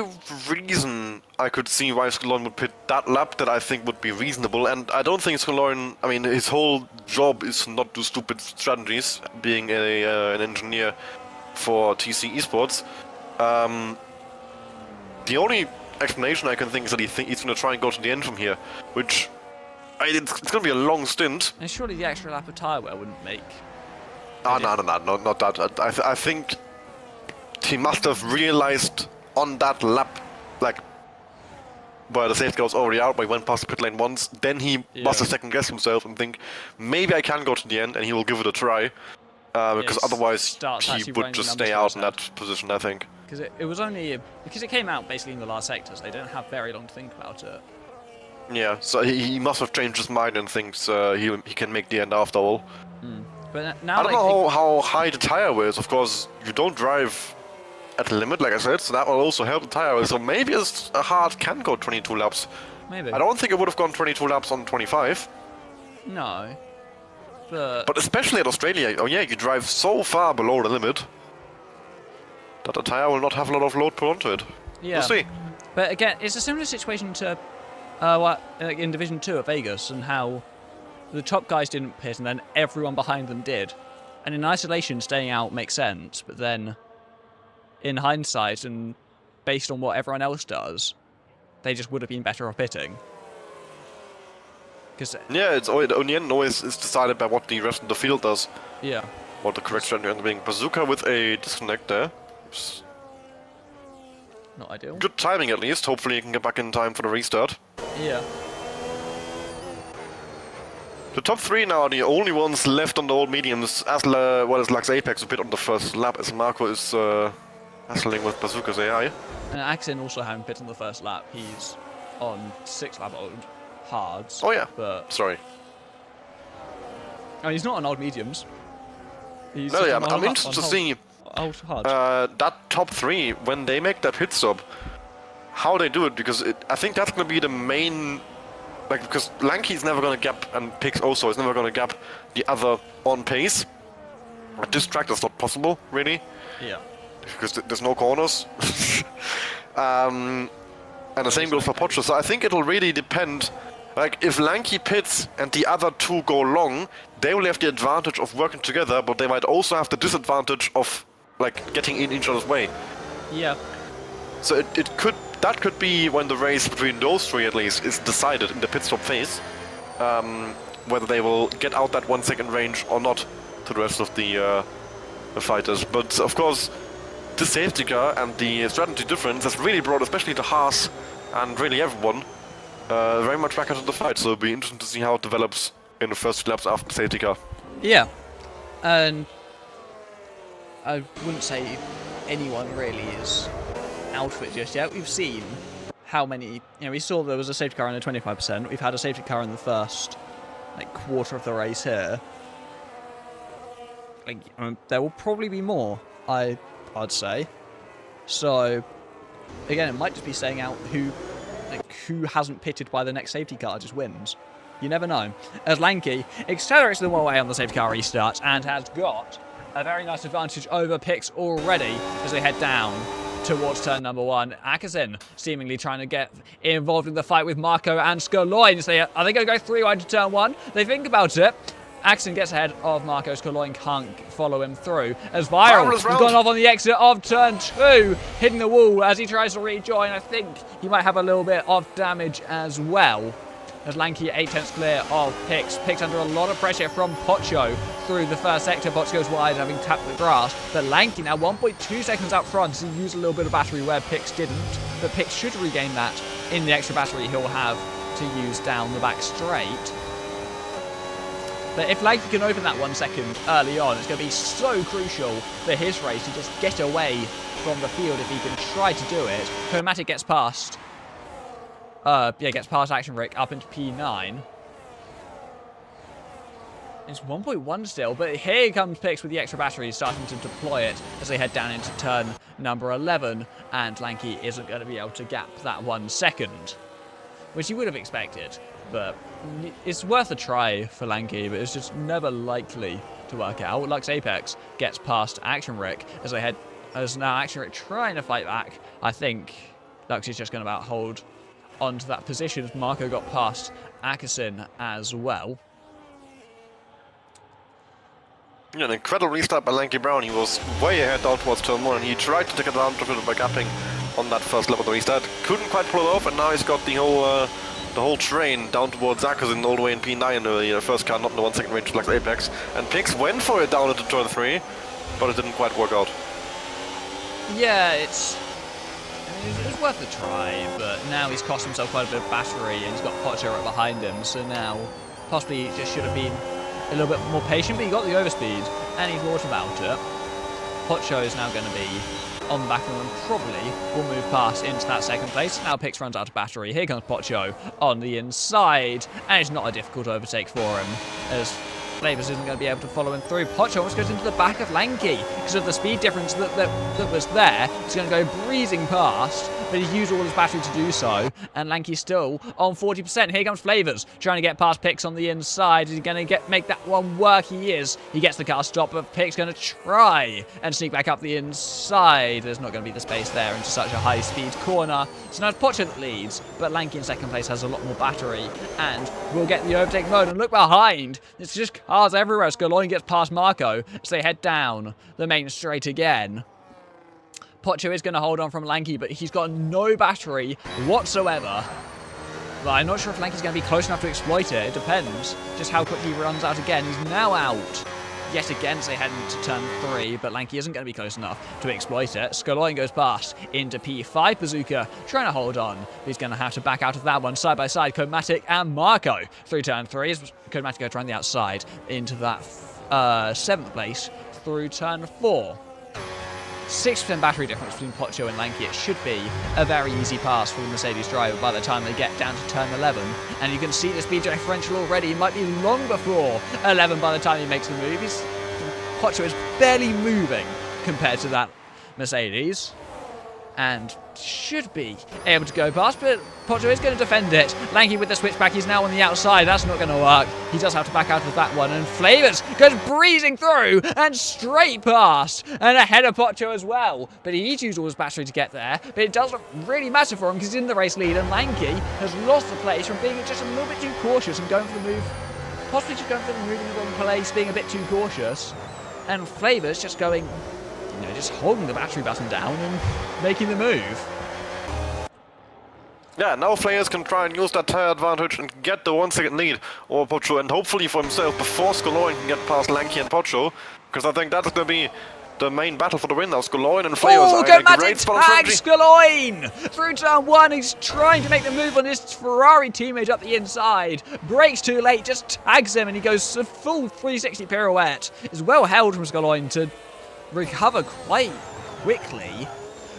reason I could see why Skoloin would pit that lap that I think would be reasonable, and I don't think Skoloin, I mean, his whole job is not do stupid strategies, being an engineer for TC Esports. The only explanation I can think is that he's going to try and go to the end from here, which, it's going to be a long stint. And surely the extra lap of tyre wear wouldn't make... No, not that. I think he must have realized on that lap, where the safety car was already out, but he went past the pit lane once, then he must have second-guessed himself and think, maybe I can go to the end, and he will give it a try, because otherwise he would just stay out in that position, I think. Because it was only... Because it came out basically in the last sector, so they don't have very long to think about it. Yeah, so he must have changed his mind and thinks he can make the end after all. But now I don't know how high the tire wear is. Of course, you don't drive at the limit, like I said, so that will also help the tire wear. So maybe a hard can go 22 laps. Maybe. I don't think it would have gone 22 laps on 25. No. But especially at Australia, you drive so far below the limit that the tire will not have a lot of load put onto it. Yeah. We'll see. But again, it's a similar situation to in Division 2 at Vegas, and how the top guys didn't pit and then everyone behind them did. And in isolation, staying out makes sense, but then in hindsight and based on what everyone else does, they just would have been better off pitting. Yeah, in the end, always is decided by what the rest of the field does. Yeah. What the correct strategy ends up being. Bazooka with a disconnect there. Oops. Not ideal. Good timing at least. Hopefully he can get back in time for the restart. Yeah. The top three now are the only ones left on the old mediums, as well as Lux Apex a bit on the first lap, as Marco is hassling with Bazooka's AI. And Axin also having pit on the first lap. He's on 6 lap old hards. Oh yeah, but sorry. I mean, he's not on old mediums. I'm interested to see old hard. that top three, when they make that pit stop, how they do it, because I think that's going to be the main... because Lanky's never going to gap, and Pix also is never going to gap the other on pace. At this track, that's not possible, really. Yeah. Because there's no corners. And the same goes for Pocho. So I think it'll really depend. If Lanky pits and the other two go long, they will have the advantage of working together, but they might also have the disadvantage of getting in each other's way. Yeah. So that could be when the race between those three, at least, is decided in the pit stop phase, whether they will get out that 1 second range or not to the rest of the fighters. But of course, the safety car and the strategy difference has really brought, especially the Haas and really everyone, very much back into the fight. So it'll be interesting to see how it develops in the first laps after the safety car. Yeah, and I wouldn't say anyone really is out of it just yet. We've seen how many, we saw there was a safety car in the 25%. We've had a safety car in the first quarter of the race here. There will probably be more, I'd say. So again, it might just be staying out who hasn't pitted by the next safety car just wins. You never know. As Lanky accelerates them away on the safety car restart and has got a very nice advantage over Pix already as they head down towards turn number 1. Akasin seemingly trying to get involved in the fight with Marco and Skoloin. So are they going to go 3 wide to turn 1? They think about it. Axon gets ahead of Marco. Skoloin can't follow him through as Viral has gone off on the exit of turn 2, hitting the wall as he tries to rejoin. I think he might have a little bit of damage as well. As Lanky 8/10 clear of Pix. Pix under a lot of pressure from Pocho through the first sector. Poch goes wide, having tapped the grass. But Lanky now 1.2 seconds out front. So he used a little bit of battery where Pix didn't. But Pix should regain that in the extra battery he'll have to use down the back straight. But if Lanky can open that 1 second early on, it's going to be so crucial for his race to just get away from the field if he can try to do it. Comatic gets past. Gets past Action Rick up into P9. It's 1.1 still, but here comes Pix with the extra battery starting to deploy it as they head down into turn number 11, and Lanky isn't going to be able to gap that 1 second, which you would have expected, but it's worth a try for Lanky, but it's just never likely to work out. Lux Apex gets past Action Rick as now Action Rick trying to fight back. I think Lux is just going to about hold onto that position as Marco got past Akasin as well. Yeah, an incredible restart by Lanky Brown. He was way ahead down towards turn 1, and he tried to take advantage of it by gapping on that first lap of the restart. Couldn't quite pull it off, and now he's got the whole train down towards Akasin all the way in P9 in the first car, not in the 1 second range Lux Apex. And Pix went for it down into turn 3, but it didn't quite work out. Yeah, it's worth a try, but now he's cost himself quite a bit of battery, and he's got Pocho right behind him, so now possibly he just should have been a little bit more patient, but he got the overspeed, and he thought about it. Pocho is now going to be on the back of him and probably will move past into that second place. Now Pix runs out of battery. Here comes Pocho on the inside, and it's not a difficult overtake for him, as Flavors isn't going to be able to follow him through. Pocho almost goes into the back of Lanky because of the speed difference that was there. He's going to go breezing past, but he's used all his battery to do so, and Lanky's still on 40%. Here comes Flavors trying to get past Pix on the inside. Is he going to make that one work? He is. He gets the car stopped, but Pix going to try and sneak back up the inside. There's not going to be the space there into such a high-speed corner. So now it's Pocho that leads, but Lanky in second place has a lot more battery, and will get the overtake mode. And look behind. It's just cars everywhere. Skoloin gets past Marco as they head down the main straight again. Pocho is going to hold on from Lanky, but he's got no battery whatsoever. But I'm not sure if Lanky's going to be close enough to exploit it. It depends just how quickly he runs out again. He's now out yet again as they head into turn 3, but Lanky isn't going to be close enough to exploit it. Skoloin goes past into P5. Bazooka trying to hold on. He's going to have to back out of that one. Side by side, Comatic and Marco through turn 3. Comatic goes around the outside into that 7th place through turn 4. 6% battery difference between Pocho and Lanky. It should be a very easy pass for the Mercedes driver by the time they get down to turn 11. And you can see the speed differential already. It might be long before 11 by the time he makes the move. Pocho is barely moving compared to that Mercedes, and should be able to go past, but Pocho is going to defend it. Lanky with the switchback, he's now on the outside. That's not going to work. He does have to back out of that one, and Flavors goes breezing through and straight past and ahead of Pocho as well. But he needs to use all his battery to get there, but it doesn't really matter for him because he's in the race lead, and Lanky has lost the place from being just a little bit too cautious and going for the move, possibly just going for the move in the wrong place, being a bit too cautious, and Flavors just going, just holding the battery button down and making the move. Yeah, now Flavors can try and use that tire advantage and get the 1 second lead over Pocho, and hopefully for himself before Skoloin can get past Lanky and Pocho, because I think that's going to be the main battle for the win now. Skoloin and Flavors are in a great spot. Tags Skoloin through turn 1. He's trying to make the move on his Ferrari teammate up the inside. Brakes too late, just tags him, and he goes a full 360 pirouette. It's well held from Skoloin to recover quite quickly,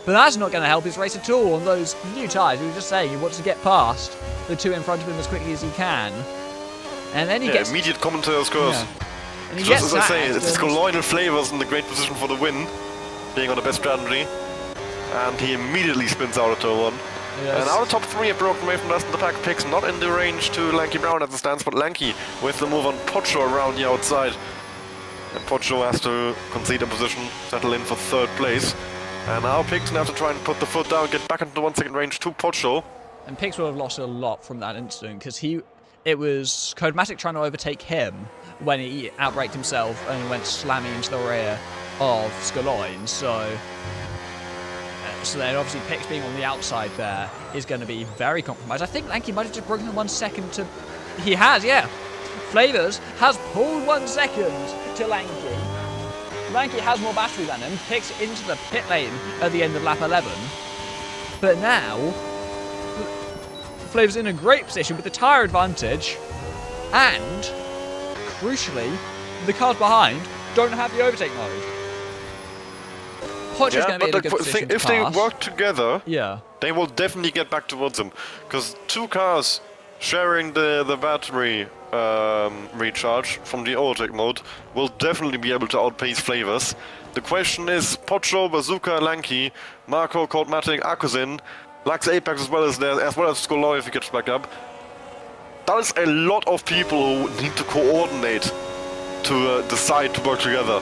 but that's not going to help his race at all on those new tyres. We were just saying he wants to get past the two in front of him as quickly as he can, and then he gets immediate commentator's curse. Yeah. And he Just gets as I say, it's Skoloin and Flavors in the great position for the win, being on the best strategy, and he immediately spins out of turn 1. Yes. And now the top 3 have broken away from the rest of the pack. Picks not in the range to Lanky Brown as it stands, but Lanky with the move on Pocho around the outside. And Pocho has to concede a position, settle in for 3rd place. And now Pix have to try and put the foot down, get back into the 1 second range to Pocho. And Pix will have lost a lot from that incident because it was Codematic trying to overtake him when he outbraked himself and went slamming into the rear of Skoloin. So then obviously Pix being on the outside there is going to be very compromised. I think Lanky might have just broken the 1 second to... He has, yeah. Flavors has pulled 1 second to Lanky. Lanky has more battery than him, Pix into the pit lane at the end of lap 11. But now, Flavor's in a great position with the tyre advantage, and crucially, the cars behind don't have the overtake mode. Pocho's going to be in a good position if to they pass. work together, Yeah. they will definitely get back towards him. Because 2 cars sharing the battery recharge from the overtake mode will definitely be able to outpace Flavors. The question is, Pocho, Bazooka, Lanky, Marco, Coldmatic, Akuzin, Lux Apex as well as Skoloy if he gets back up. That is a lot of people who need to coordinate to decide to work together.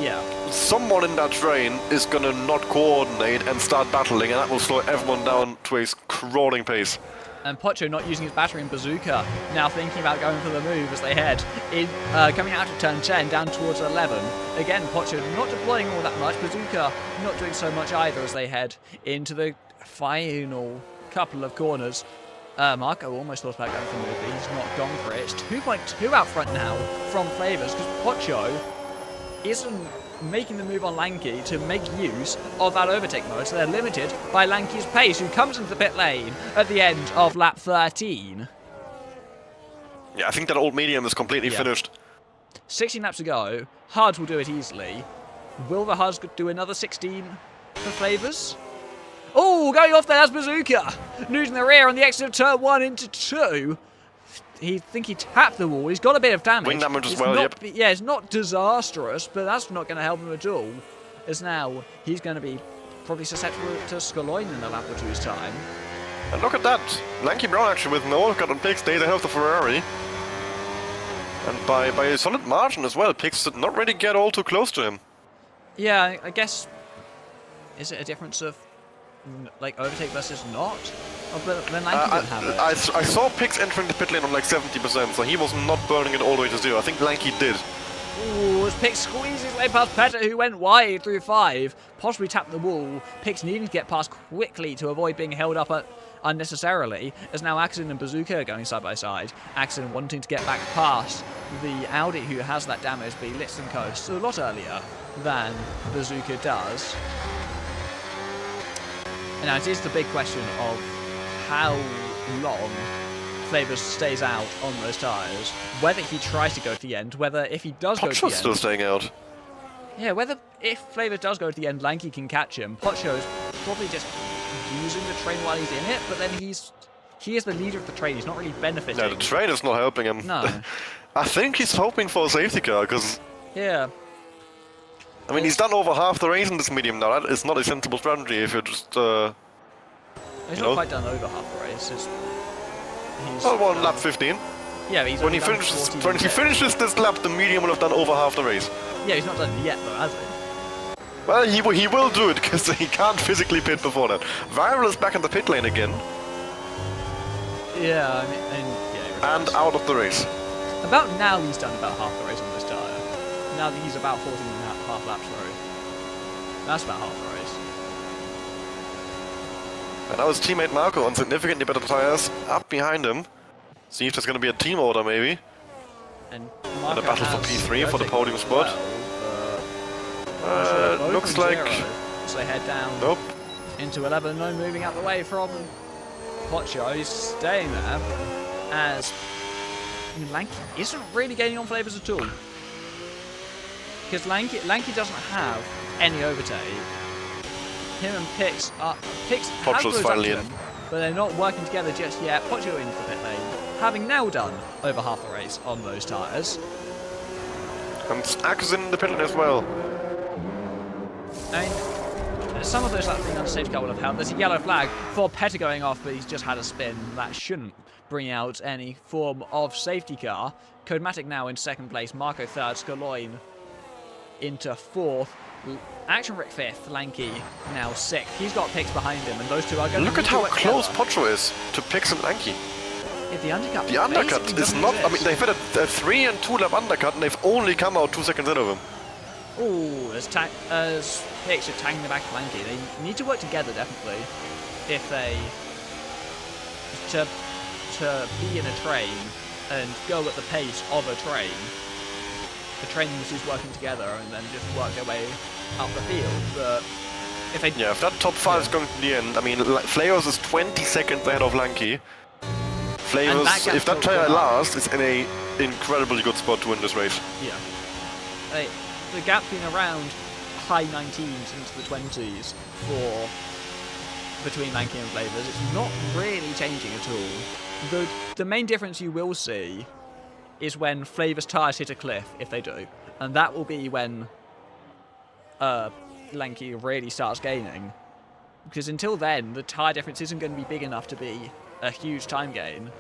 Yeah. Someone in that train is gonna not coordinate and start battling, and that will slow everyone down to a crawling pace. And Pocho not using his battery in Bazooka, now thinking about going for the move as they head in, coming out of turn 10 down towards 11. Again, Pocho not deploying all that much, Bazooka not doing so much either as they head into the final couple of corners. Marco almost thought about going for the move, but he's not gone for it. It's 2.2 out front now from Flavors because Pocho isn't making the move on Lanky to make use of that overtake mode, so they're limited by Lanky's pace, who comes into the pit lane at the end of lap 13. Yeah, I think that old medium is completely finished. 16 laps to go. Hards will do it easily. Will the Hards do another 16 for Flavors? Oh, going off there, that's Bazooka! Losing the rear on the exit of turn 1 into 2. He tapped the wall. He's got a bit of damage. Wing damage as It's well, not, yep. Yeah, it's not disastrous, but that's not going to help him at all. As now, he's going to be probably susceptible to Skoloin in a lap or two's time. And look at that! Lanky Brown actually with no cut on Pix stays ahead of the Ferrari. And by a solid margin as well. Pix did not really get all too close to him. Yeah, I guess... Is it a difference of, like, overtake versus not? Oh, but then Lanky didn't have it. I saw Pix entering the pit lane on like 70%, so he was not burning it all the way to 0. I think Lanky did. Ooh, as Pix squeezes his way past Peta, who went wide through 5, possibly tapped the wall. Pix needing to get past quickly to avoid being held up unnecessarily, as now Akuzin and Bazooka are going side by side. Akuzin wanting to get back past the Audi who has that damage, but he lets them coast a lot earlier than Bazooka does. And now it is the big question of how long Flavors stays out on those tyres. Whether he tries to go to the end, whether if he does go to the Pocho's end... still staying out. Yeah, whether if Flavors does go to the end, Lanky can catch him. Pocho's probably just using the train while he's in it, but then he is the leader of the train. He's not really benefiting. Yeah, the train is not helping him. No. I think he's hoping for a safety car, because... Yeah. I mean, he's done over half the race in this medium now. That is not a sensible strategy if you're just... He's not quite done over half the race. He's well, on lap 15. Yeah, he's When he only done finishes, 14 when he minutes. finishes this lap, the medium will have done over half the race. Yeah, he's not done it yet, though, has he? Well, he will do it because he can't physically pit before that. Viral is back in the pit lane again Yeah, I mean, yeah. and out of the race. About now, he's done about half the race on this tyre. Now that he's about 14 and a half laps through. That's about half the race. And now his teammate Marco on significantly better tires up behind him. See if there's going to be a team order maybe. And a battle for P3 for the podium spot. Looks like... So they head down Nope. into 11. No moving out the way from Pocho. He's staying there as Lanky isn't really gaining on Flavors at all. Because Lanky doesn't have any overtake. Him and Pix Pocho's finally in. but they're not working together just yet. Pocho into the pit lane, having now done over half the race on those tyres. And Akuzin in the pit lane as well. I mean, some of those that being on safety car will have helped. There's a yellow flag for Peta going off, but he's just had a spin. That shouldn't bring out any form of safety car. Codematic now in second place, Marco third, Skoloin into fourth. Action Rick fifth, Lanky now sixth. He's got Pix behind him, and those two are going to Look at how close Pocho is to Pix and Lanky. Yeah, the undercut. The undercut basically is doesn't not... I mean, exist. they've had a 3 and 2 lap undercut, and they've only come out 2 seconds in of him. Ooh, as Pix are tagging the back of Lanky. They need to work together, definitely, if they... To be in a train and go at the pace of a train. The train is working together and then just work their way up the field. But if they... Yeah, if that top 5 is going to the end, I mean, Flayos is 20 seconds ahead of Lanky. Flavors, if that tyre lasts, it's in a incredibly good spot to win this race. Yeah. The gap's been around high 19s into the 20s for between Lanky and Flavors. It's not really changing at all. The main difference you will see is when Flavors tyres hit a cliff, if they do, and that will be when Lanky really starts gaining. Because until then, the tyre difference isn't going to be big enough to be a huge time gain.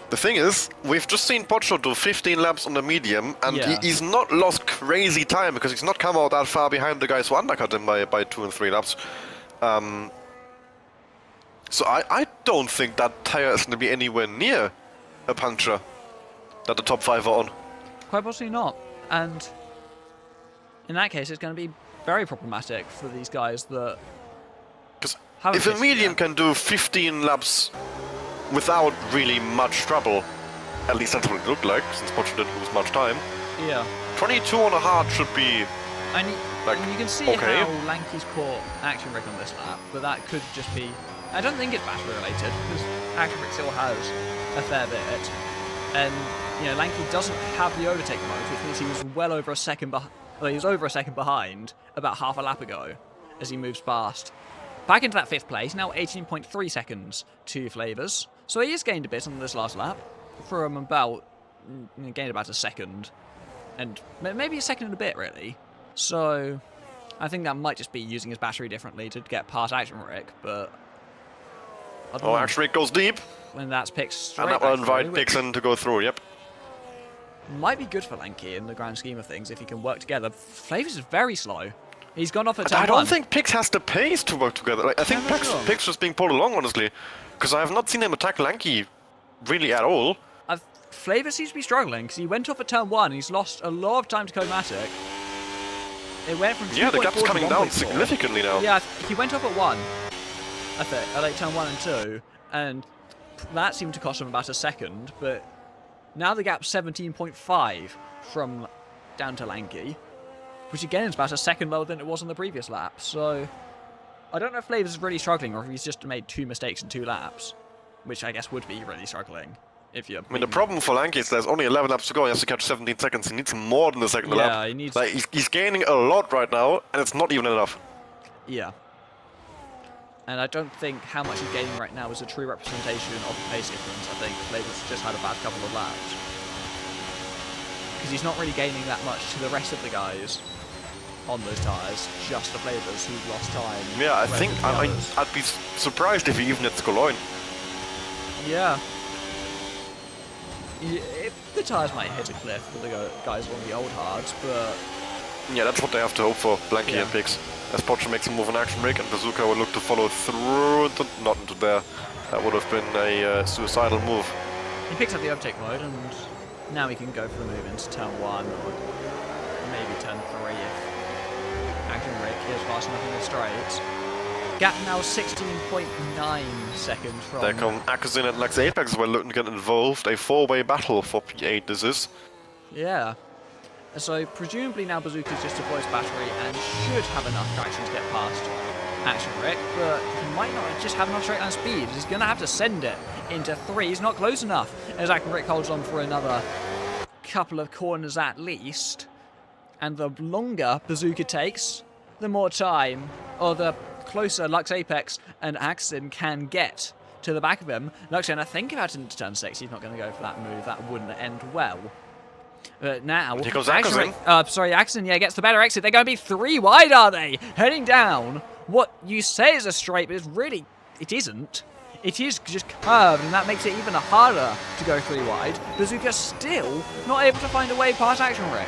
The thing is, we've just seen Pocho do 15 laps on the medium, and he's not lost crazy time because he's not come out that far behind the guys who undercut him by 2 and 3 laps. So I don't think that tyre is going to be anywhere near a puncture that the top 5 are on. Quite possibly not. And in that case, it's going to be very problematic for these guys that... Because if a medium can do 15 laps without really much trouble, at least that's what it looked like, since Pocho didn't lose much time. Yeah. 22 on a hard should be... And you can see okay. how Lanky's caught Action Rick on this lap, but that could just be... I don't think it's battery related, because Action Rick still has a fair bit. And, you know, Lanky doesn't have the overtake mode, which means he was well over a second behind. Well, he was over a second behind about half a lap ago as he moves past. Back into that 5th place, now 18.3 seconds to Flavors. So he has gained a bit on this last lap, from about, gained about a second, and maybe a second and a bit, really. So I think that might just be using his battery differently to get past Action Rick, but... Oh, Action Rick goes deep. When that's picked straight and that will invite Pixon to go through, yep. Might be good for Lanky in the grand scheme of things if he can work together. Flavors is very slow. He's gone off at turn 1. I don't think Pix has the pace to work together. Like, I think Pix was being pulled along, honestly. Because I have not seen him attack Lanky really at all. Flavor seems to be struggling because he went off at turn 1 and he's lost a lot of time to Comatic. It went from 2.4 yeah, the gap's to coming 1.4. down significantly now. Yeah, he went off at 1, I think, at like turn 1 and 2, and that seemed to cost him about a second, but now the gap's 17.5 from down to Lanky, which again is about a second lower than it was on the previous lap, so I don't know if Flavors is really struggling or if he's just made 2 mistakes in 2 laps, which I guess would be really struggling. If you I mean, the problem for Lanky is there's only 11 laps to go. He has to catch 17 seconds. He needs more than the second lap. Yeah, he needs... Like, he's gaining a lot right now, and it's not even enough. Yeah. And I don't think how much he's gaining right now is a true representation of the pace difference. I think Flavors just had a bad couple of laps. Because he's not really gaining that much to the rest of the guys on those tyres, just the Flavors who've lost time. Yeah, I think I'd be surprised if he even hits Cologne. Yeah. The tyres might hit a cliff for the guys on the old hards, but... Yeah, that's what they have to hope for, Blanky and Pix. As Pocho makes a move on Action Rick, and Bazooka will look to follow through, not into there. That would have been a suicidal move. He picks up the overtake mode, and now he can go for the move into turn 1, or maybe turn 3 if Action Rick is fast enough in the straights. Gap now 16.9 seconds from... There come Akazin and Lux Apex as well looking to get involved. A 4-way battle for P8 this is. Yeah. So presumably now Bazooka's just deploys battery and should have enough traction to get past Action Rick, but he might not just have enough straight line speed. He's going to have to send it into 3. He's not close enough as Action Rick holds on for another couple of corners at least. And the longer Bazooka takes, the more time, or the closer Lux Apex and Axon can get to the back of him. Lux going to think about it into turn 6. He's not going to go for that move. That wouldn't end well. But now... Here comes Axon. Axon, gets the better exit. They're going to be 3 wide, are they? Heading down. What you say is a straight, but it's really... It isn't. It is just curved, and that makes it even harder to go 3 wide. Bazooka still not able to find a way past Action Rick.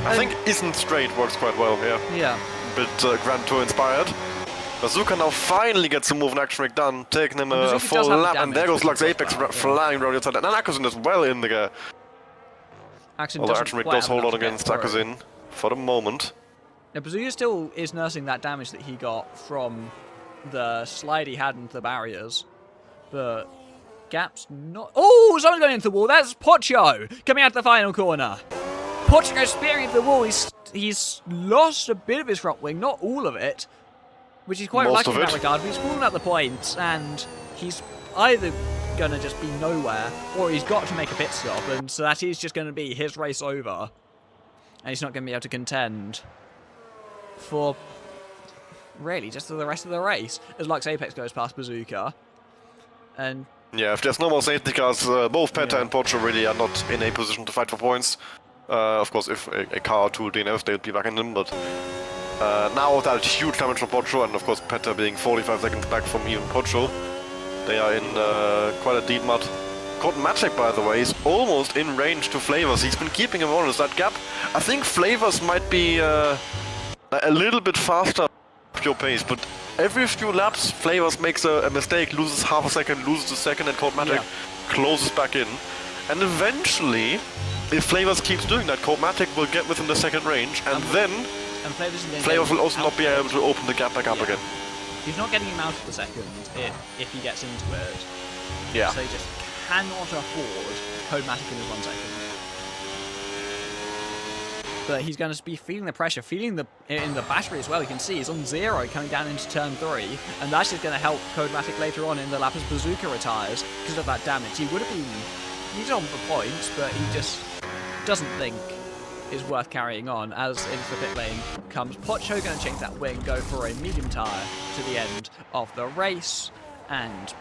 I think isn't straight works quite well here. Yeah. Bit Grand Tour inspired. Bazooka now finally gets a move on Action Rick done, taking him a full lap, and there goes Lux Apex flying around the outside. And Akazin is well in the gear. Although Action Rick does hold on against Akazin for the moment. Now, Bazooka still is nursing that damage that he got from the slide he had into the barriers, but Gap's not... Oh, someone's going into the wall. That's Pocho coming out of the final corner. Pocho goes spearing into the wall. He's lost a bit of his front wing, not all of it, which is quite lucky in that regard. But he's fallen out the points, and he's either going to just be nowhere, or he's got to make a pit stop, and so that is just going to be his race over. And he's not going to be able to contend for really just the rest of the race, as Lux Apex goes past Bazooka. And yeah, if there's no more safety cars, both Peta and Pocho really are not in a position to fight for points. Of course, if a car or two DNFs, they would be back in them, but now that huge damage from Pocho, and of course Peta being 45 seconds back from even Pocho, they are in quite a deep mud. Codematic, by the way, is almost in range to Flavors. He's been keeping him honest. That gap, I think Flavors might be a little bit faster pure pace, but every few laps Flavors makes a mistake, loses half a second, loses a second, and Codematic closes back in. And eventually, if Flavors keeps doing that, Codematic will get within the second range, and then Flavors will also not be able to open the gap back up again. He's not getting him out of the second if he gets into it. Yeah. So he just cannot afford Codematic in his 1 second. But he's going to be feeling the pressure, feeling in the battery as well. You can see he's on 0 coming down into turn 3, and that's just going to help Codematic later on in the lap as Bazooka retires because of that damage. He would have been, he's on for points, but he just doesn't think is worth carrying on. As into the pit lane comes Pocho, going to change that wing, go for a medium tyre to the end of the race, and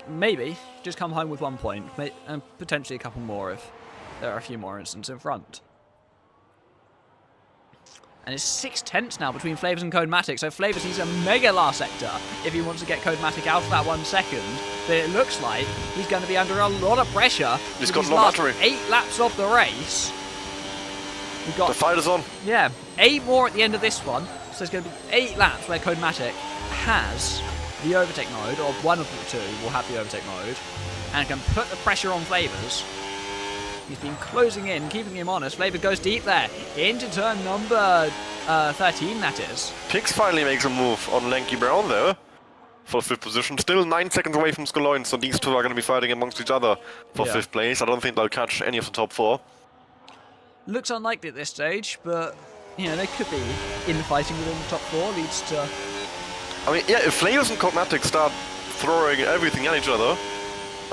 maybe just come home with 1 point, and potentially a couple more if there are a few more incidents in front. And it's 6 tenths now between Flavors and Codematic, so Flavors needs a mega last sector if he wants to get Codematic out of that 1 second. But it looks like he's going to be under a lot of pressure. He's got no battery. 8 laps of the race. We've got, the fight is on. Yeah, 8 more at the end of this one. So there's going to be 8 laps where Codematic has the overtake mode, or one of the two will have the overtake mode, and can put the pressure on Flavors. He's been closing in, keeping him honest. Flavor goes deep there, into turn number 13, that is. Pix finally makes a move on Lanky Brown there for 5th position. Still 9 seconds away from Skuloin, so these two are going to be fighting amongst each other for 5th place. I don't think they'll catch any of the top 4. Looks unlikely at this stage, but you know, they could be infighting within the top 4. Leads to... I mean, yeah, if Flavors and Codematic start throwing everything at each other,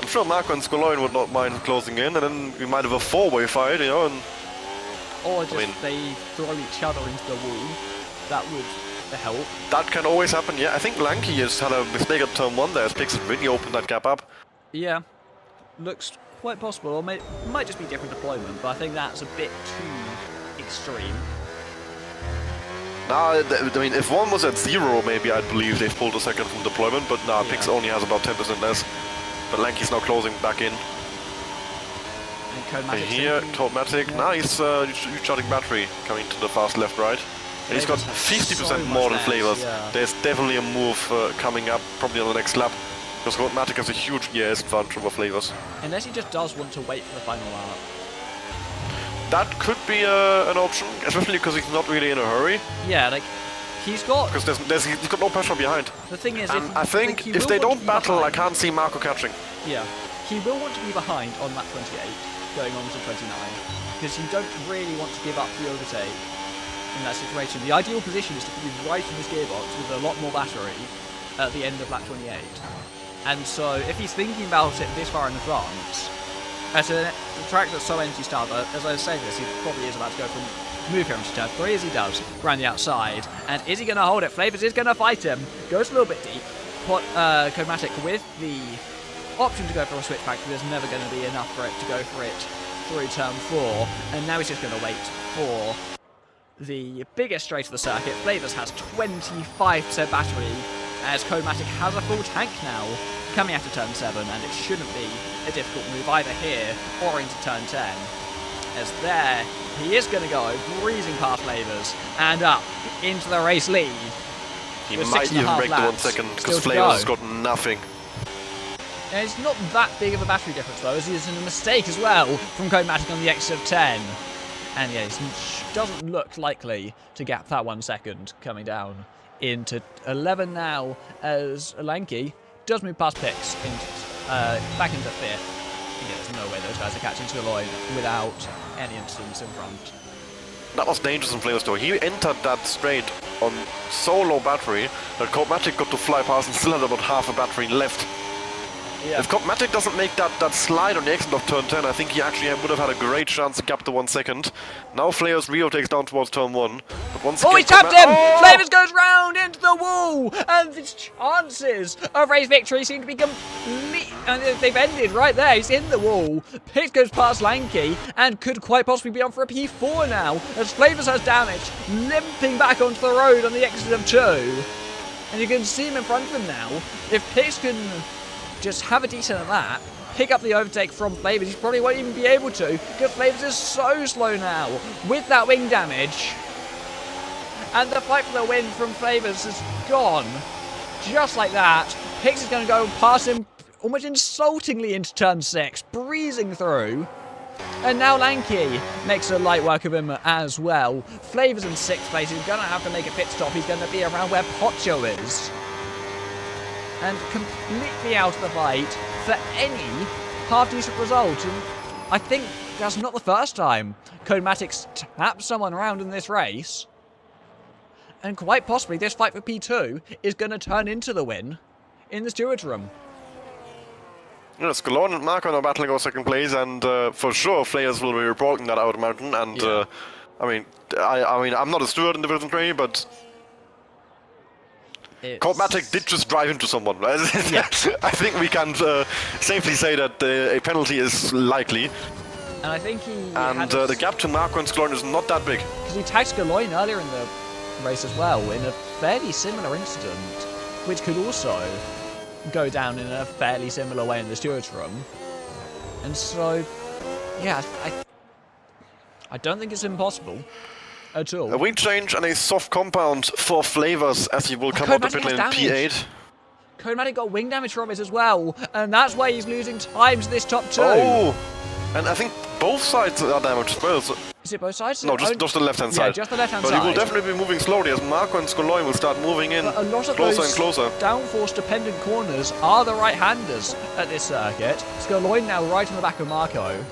I'm sure Marco and Skuloin would not mind closing in, and then we might have a 4-way fight, you know, and... Or just they throw each other into the wall. That would help. That can always happen, yeah. I think Lanky has had a mistake at turn 1 there, as Pix has really opened that gap up. Yeah. Looks quite possible, or it might just be different deployment, but I think that's a bit too extreme. Nah, I mean, if one was at 0, maybe I'd believe they've pulled a second from deployment, but nah, Pix only has about 10% less. But Lanky's now closing back in. And here, Codematic, nice recharging battery coming to the fast left-right. And he's got 50% more than Flavors. Yeah. There's definitely a move coming up, probably on the next lap. Because Codematic has a huge ES advantage over Flavors. Unless he just does want to wait for the final lap. That could be an option, especially because he's not really in a hurry. Yeah, like, he's got... Because he's got no pressure behind. The thing is, I think if they don't battle, I can't see Marco catching. Yeah, he will want to be behind on lap 28, going on to 29, because you don't really want to give up the overtake in that situation. The ideal position is to be right in his gearbox with a lot more battery at the end of lap 28. And so, if he's thinking about it this far in advance, at a track that's so empty start, as I was saying this, he probably is about to go from move here into turn 3 as he does, around the outside. And is he going to hold it? Flavors is going to fight him. Goes a little bit deep. Codematic with the option to go for a switchback, but there's never going to be enough for it to go for it through turn 4. And now he's just going to wait for the biggest straight of the circuit. Flavors has 25% battery, as Codematic has a full tank now, coming after turn 7, and it shouldn't be a difficult move either here or into turn 10. As there, he is going to go, breezing past Flavors, and up into the race lead. He might even break the 1 second, because Flavors has got nothing. And it's not that big of a battery difference though, as it's a mistake as well from Codematic on the exit of 10. And yeah, he doesn't look likely to gap that 1 second, coming down into 11 now, as Lanky does move past Pix back into 5th. Yeah, there's no way those guys are catching Skuloin without any incidents in front. That was dangerous in Flavors though. He entered that straight on so low battery that Codematic got to fly past and still had about half a battery left. Yeah. If Cogmatic doesn't make that slide on the exit of turn 10, I think he actually would have had a great chance to gap the 1 second. Now Flair's Rio takes down towards turn 1. But once Oh, again, he tapped him! Oh! Flavors goes round into the wall, and the chances of Ray's victory seem to be complete. And they've ended right there. He's in the wall. Pix goes past Lanky, and could quite possibly be on for a P4 now, as Flavors has damage, limping back onto the road on the exit of 2. And you can see him in front of him now. If Pix can just have a decent lap, pick up the overtake from Flavors, he probably won't even be able to, because Flavors is so slow now with that wing damage. And the fight for the win from Flavors is gone. Just like that. Pix is going to go past him almost insultingly into turn 6, breezing through. And now Lanky makes a light work of him as well. Flavors in 6th place. He's going to have to make a pit stop. He's going to be around where Pocho is. And completely out of the fight for any half-decent result. And I think that's not the first time Codematics tapped someone around in this race. And quite possibly this fight for P2 is going to turn into the win in the stewards room. Yeah, Scalone and Marco are battling for 2nd place, and for sure Flayers will be reporting that out mountain. And Yeah. I mean, I'm not a steward in Division 3, but Cogmatic did just drive into someone. Yeah. I think we can safely say that a penalty is likely. And I think he And had the gap to Marco and Scalone is not that big. because he tagged Scaloin earlier in the race as well in a fairly similar incident, which could also go down in a fairly similar way in the stewards room. And so, yeah, I don't think it's impossible at all. A wing change and a soft compound for Flavors as he will come out the pit lane in P8. Codematic got wing damage from it as well, and that's why he's losing time to this top 2. Oh! And I think both sides are damaged as well. So Is it both sides? no, just the left-hand Yeah, side. just the left-hand but side. he will definitely be moving slowly as Marco and Scalone will start moving in But a lot of closer those and closer. downforce-dependent corners are the right-handers at this circuit. Scaloin now right on the back of Marco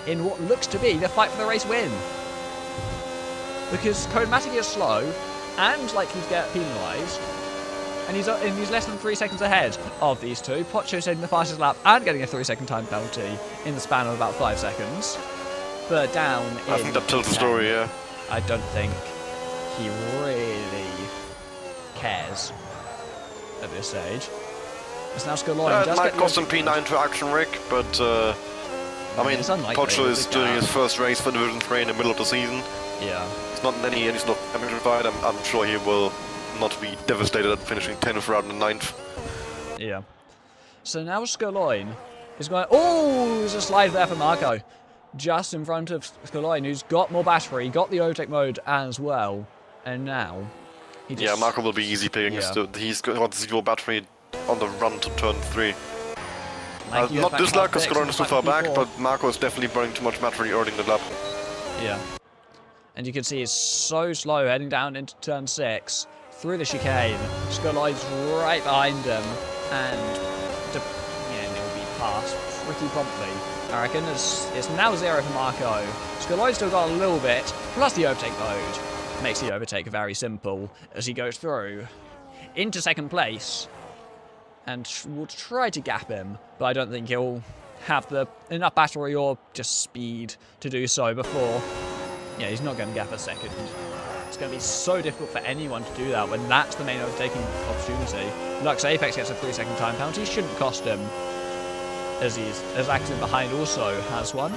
in what looks to be the fight for the race win. Because Codematic is slow and likely to get penalised, and he's less than 3 seconds ahead of these two. Pocho taking the fastest lap and getting a 3-second time penalty in the span of about 5 seconds. But down I think that tells the story, yeah. I don't think he really cares at this stage. It's now Scaloin. It might cost him P9 to Action Rick, but I mean, It's unlikely, Pocho it's is a doing gap. his first race for Division 3 in the middle of the season. Yeah. It's not he's not amplified. I'm sure he will not be devastated at finishing 10th rather than 9th. Yeah. So now Scaloin is going. Oh, there's a slide there for Marco. Just in front of Scaloin, who's got more battery, got the overtake mode as well. And now he just. Yeah, Marco will be easy picking. Yeah. He's got 0 battery on the run to turn 3. Like, you Not have this back luck because six, Scalone is too far back, P4. but Marco is definitely burning too much battery early in the lap. Yeah. And you can see he's so slow heading down into turn 6 through the chicane. Scaloin's right behind him, and he'll be passed pretty promptly. I reckon it's now 0 for Marco. Scaloin's still got a little bit, plus the overtake mode makes the overtake very simple as he goes through into 2nd place, and will try to gap him, but I don't think he'll have enough battery or just speed to do so before. Yeah, he's not going to gap a 2nd. It's going to be so difficult for anyone to do that when that's the main overtaking opportunity. Lux Apex gets a 3-second time penalty, shouldn't cost him, as Active behind also has one.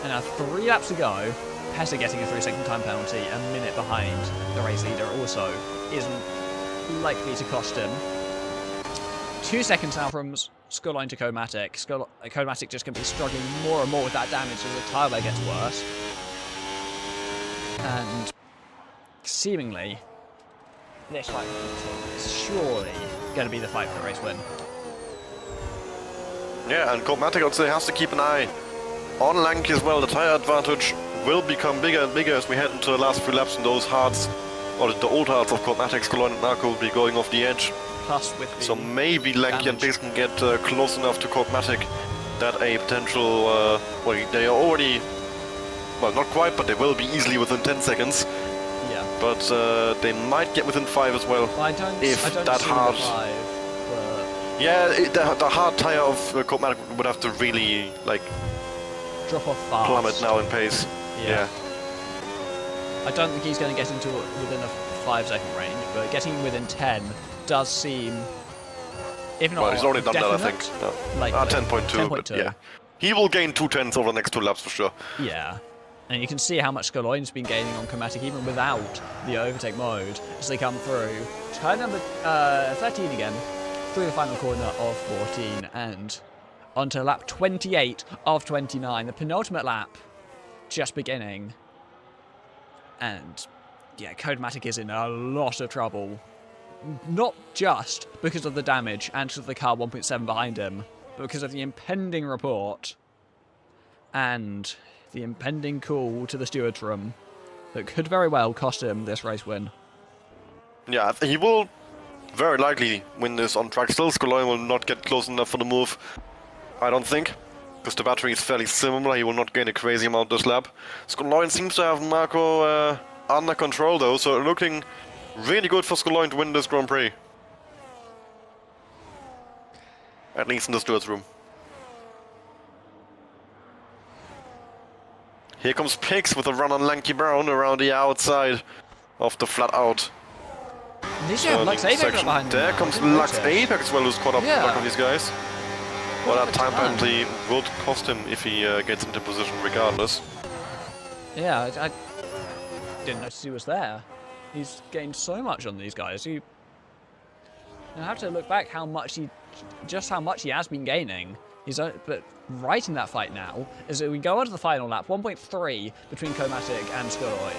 And now 3 laps to go. Pesa getting a 3-second time penalty, a minute behind the race leader also isn't likely to cost him. 2 seconds now from Scaloin to Codematic. Codematic just going to be struggling more and more with that damage as the tyre wear gets worse. And seemingly, this fight is surely going to be the fight for the race win. Yeah, and Cogmatic, I'd say, has to keep an eye on Lanky as well. The tyre advantage will become bigger and bigger as we head into the last few laps, and those hards, or the old hards of Cogmatic, Scalone and Marco will be going off the edge. Plus with the So maybe Lanky and Biggs can get close enough to Cogmatic that a potential, well, they are already, well, not quite, but they will be easily within 10 seconds. Yeah. But they might get within 5 as well. I don't If I don't that see hard- the 5, but Yeah, the hard tire of Codematic would have to really like drop off fast. plummet now in pace. Yeah. I don't think he's going to get into within a 5-second range, but getting within 10 does seem, if not Well, he's already done definite, that, I think. No. likely. 10.2, but 10.2. yeah. He will gain 2 tenths over the next 2 laps for sure. Yeah. And you can see how much Skoloin's been gaining on Chromatic even without the overtake mode as they come through. Turn number 13 again, through the final corner of 14 and onto lap 28 of 29. The penultimate lap just beginning. And yeah, Codematic is in a lot of trouble. Not just because of the damage and because of the car 1.7 behind him, but because of the impending report and the impending call to the steward's room that could very well cost him this race win. Yeah, he will very likely win this on track. Still, Skoloin will not get close enough for the move, I don't think. Because the battery is fairly similar, he will not gain a crazy amount this lap. Skoloin seems to have Marco under control though, so looking really good for Skoloin to win this Grand Prix. At least in the steward's room. Here comes Pix with a run on Lanky Brown around the outside of the flat out. Did you have Lux Apex section. behind him? There now? comes I didn't Lux notice. Apex as well, who's caught up Yeah. back of these guys. Well, that time Time. penalty would cost him if he gets into position regardless. Yeah, I didn't notice he was there. He's gained so much on these guys. I have to look back how much he has been gaining. But right in that fight now, as we go on to the final lap, 1.3 between Comatic and Skoloin.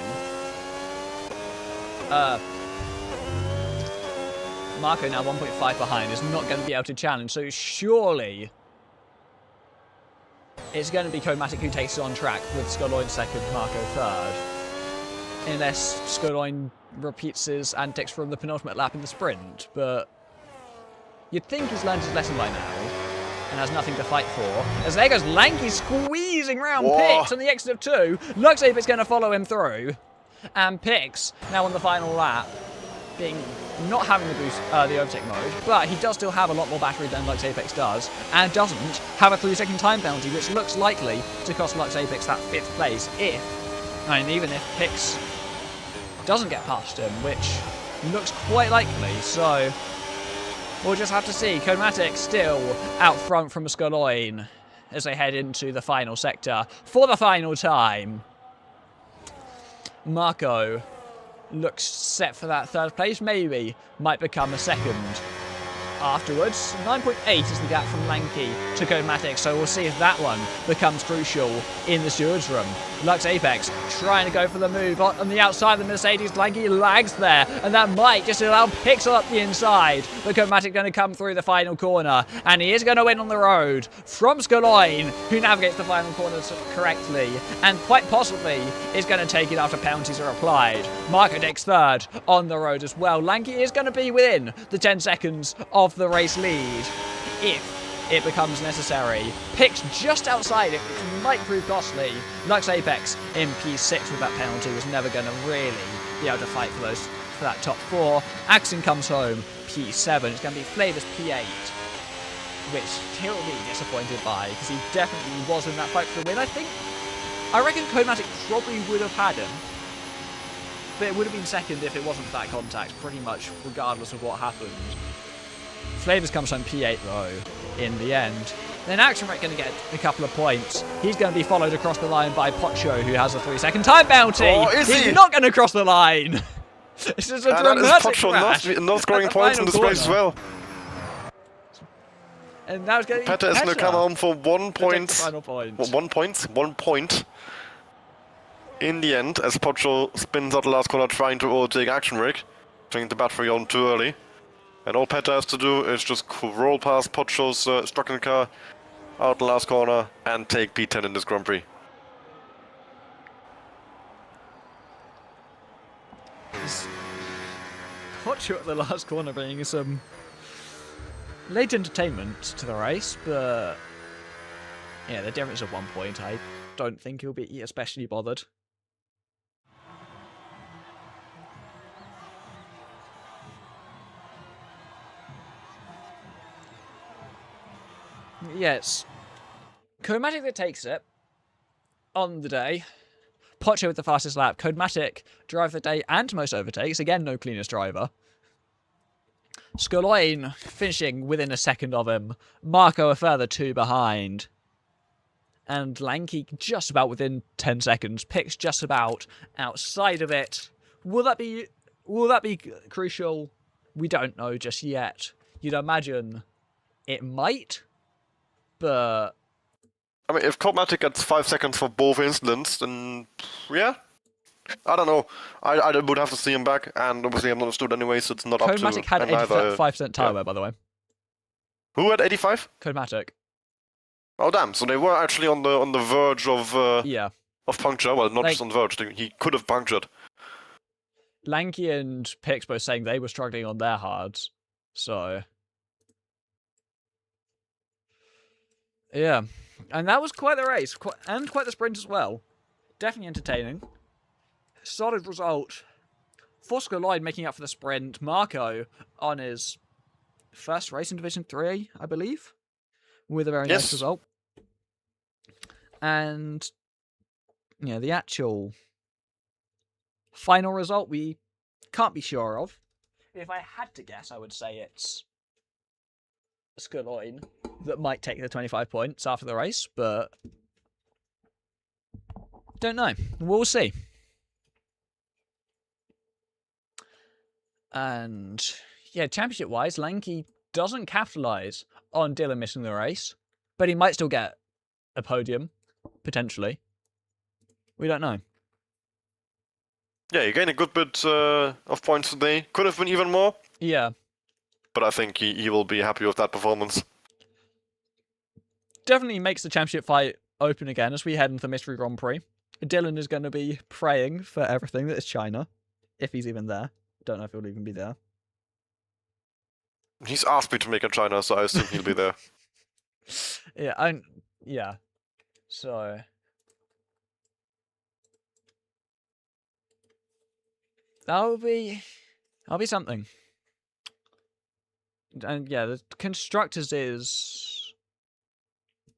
Marco now 1.5 behind, is not going to be able to challenge, so surely it's going to be Comatic who takes it on track with Skoloin second, Marco third. Unless Skoloin repeats his antics from the penultimate lap in the sprint, but you'd think he's learned his lesson by now and has nothing to fight for. As there goes Lanky squeezing round Whoa. Pix on the exit of 2. Lux Apex going to follow him through. And Pix, now on the final lap, not having the boost, the overtake mode, but he does still have a lot more battery than Lux Apex does, and doesn't have a 3-second time penalty, which looks likely to cost Lux Apex that 5th place even if Pix doesn't get past him, which looks quite likely, so we'll just have to see. Codematic still out front from Skoloin as they head into the final sector for the final time. Marco looks set for that 3rd place, maybe might become a 2nd afterwards. 9.8 is the gap from Lanky to Codematic, so we'll see if that one becomes crucial in the steward's room. Lux Apex trying to go for the move on the outside of the Mercedes. Lanky lags there, and that might just allow Pixel up the inside. But Codematic going to come through the final corner, and he is going to win on the road from Skoloin, who navigates the final corner correctly, and quite possibly is going to take it after penalties are applied. Marco takes 3rd on the road as well. Lanky is going to be within the 10 seconds of the race lead if it becomes necessary. Pix just outside it, which might prove costly. Lux Apex in P6 with that penalty was never going to really be able to fight for that top 4. Axon comes home P7. It's going to be Flavors P8, which he'll be disappointed by because he definitely was in that fight for the win. I reckon Codematic probably would have had him, but it would have been 2nd if it wasn't for that contact, pretty much regardless of what happened. Flavors comes home P8 though, in the end. Then Action Wreck going to get a couple of points. He's going to be followed across the line by Pocho, who has a 3-second time bounty. Oh, is He's he? not going to cross the line. This is a And that is dramatic Pocho crash not scoring at the points in final this race as corner. well. And now it's going to be Petter is going to come home for 1 to take the point. final point. 1 point. In the end, as Pocho spins out the last corner trying to overtake Action Rig, turning the battery on too early. And all Petter has to do is just roll past Pocho's struggling car out the last corner and take P10 in this Grand Prix. Pocho at the last corner bringing some late entertainment to the race, but yeah, the difference of 1 point, I don't think he'll be especially bothered. Yeah, it's Codematic that takes it on the day. Pocho with the fastest lap. Codematic drive the day and most overtakes. Again, no cleanest driver. Skuloin finishing within a second of him. Marco a further 2 behind. And Lanky just about within 10 seconds. Pix just about outside of it. Will that be crucial? We don't know just yet. You'd imagine it might, but I mean, if Codematic gets 5 seconds for both incidents, then yeah. I don't know. I would have to see him back, and obviously I'm not stood anyway, so it's not up to Codematic had him either. 85% tire wear, by the way. Who had 85? Codematic. Oh damn! So they were actually on the verge of Yeah. of puncture. Well, not just on the verge. He could have punctured. Lanky and Pix both saying they were struggling on their hards. So yeah. And that was quite the race, and quite the sprint as well. Definitely entertaining. Solid result. Fosco Lloyd making up for the sprint. Marco on his first race in Division 3, I believe, with a very nice result. And yeah, the actual final result we can't be sure of. If I had to guess, I would say it's Skuloin that might take the 25 points after the race, but don't know. We'll see. And yeah, championship-wise, Lanky doesn't capitalise on Dylan missing the race, but he might still get a podium, potentially. We don't know. Yeah, he gained a good bit of points today. Could have been even more. Yeah. But I think he will be happy with that performance. Definitely makes the championship fight open again as we head into the Mystery Grand Prix. Dylan is going to be praying for everything that is China, if he's even there. Don't know if he'll even be there. He's asked me to make a China, so I assume he'll be there. Yeah. So that'll be something. And yeah, the constructors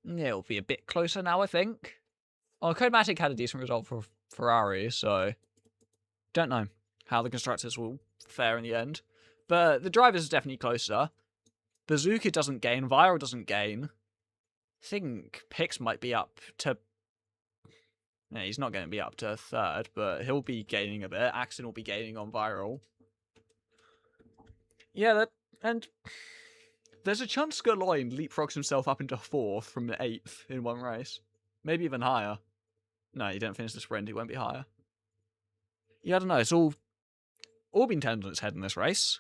it'll be a bit closer now, I think. Oh, Codematic had a decent result for Ferrari, so don't know how the constructors will fare in the end. But the drivers are definitely closer. Bazooka doesn't gain, Viral doesn't gain. I think Pix might be up to... No, he's not going to be up to 3rd, but he'll be gaining a bit. Axon will be gaining on Viral. Yeah, and there's a chance Skuloin leapfrogs himself up into 4th from the 8th in one race. Maybe even higher. No, he didn't finish the sprint, he won't be higher. Yeah, I don't know, it's all been turned on its head in this race.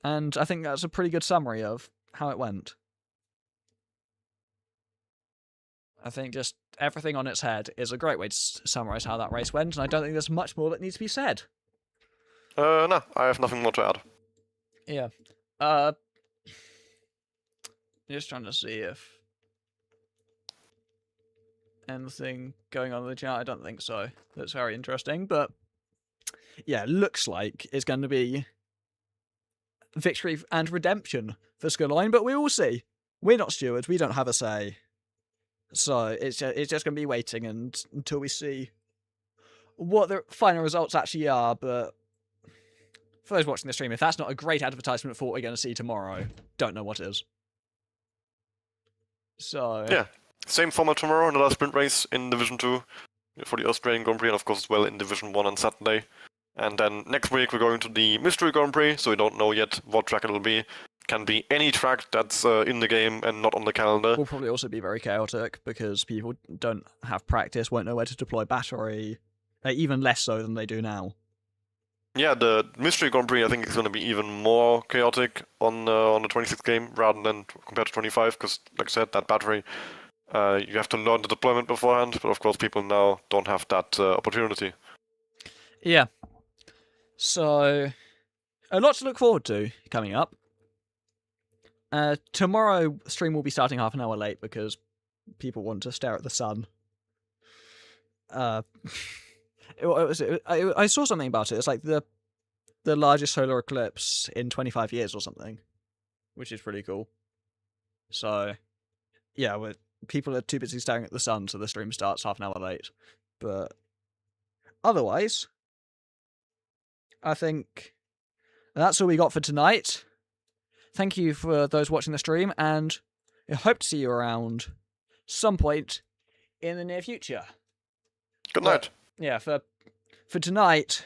And I think that's a pretty good summary of how it went. I think just everything on its head is a great way to summarise how that race went, and I don't think there's much more that needs to be said. No, I have nothing more to add. Yeah. Just trying to see if anything going on in the chat. I don't think so. That's very interesting, but yeah, looks like it's going to be victory and redemption for Skuloin, but we will see. We're not stewards. We don't have a say. So it's just going to be waiting until we see what the final results actually are. But for those watching the stream, if that's not a great advertisement for what we're going to see tomorrow, don't know what is. So yeah, same format tomorrow, another sprint race in Division 2 for the Australian Grand Prix, and of course as well in Division 1 on Saturday. And then next week we're going to the Mystery Grand Prix, so we don't know yet what track it'll be. Can be any track that's in the game and not on the calendar. Will probably also be very chaotic because people don't have practice, won't know where to deploy battery, even less so than they do now. Yeah, the Mystery Grand Prix I think is going to be even more chaotic on the 26th game rather than compared to 25, because like I said, that battery, you have to learn the deployment beforehand, but of course people now don't have that opportunity. Yeah. So, a lot to look forward to coming up. Tomorrow, stream will be starting half an hour late because people want to stare at the sun. I saw something about it. It's like the largest solar eclipse in 25 years or something, which is pretty cool. So, yeah, people are too busy staring at the sun, so the stream starts half an hour late. But otherwise, I think that's all we got for tonight. Thank you for those watching the stream, and I hope to see you around some point in the near future. Good night. Yeah, for tonight,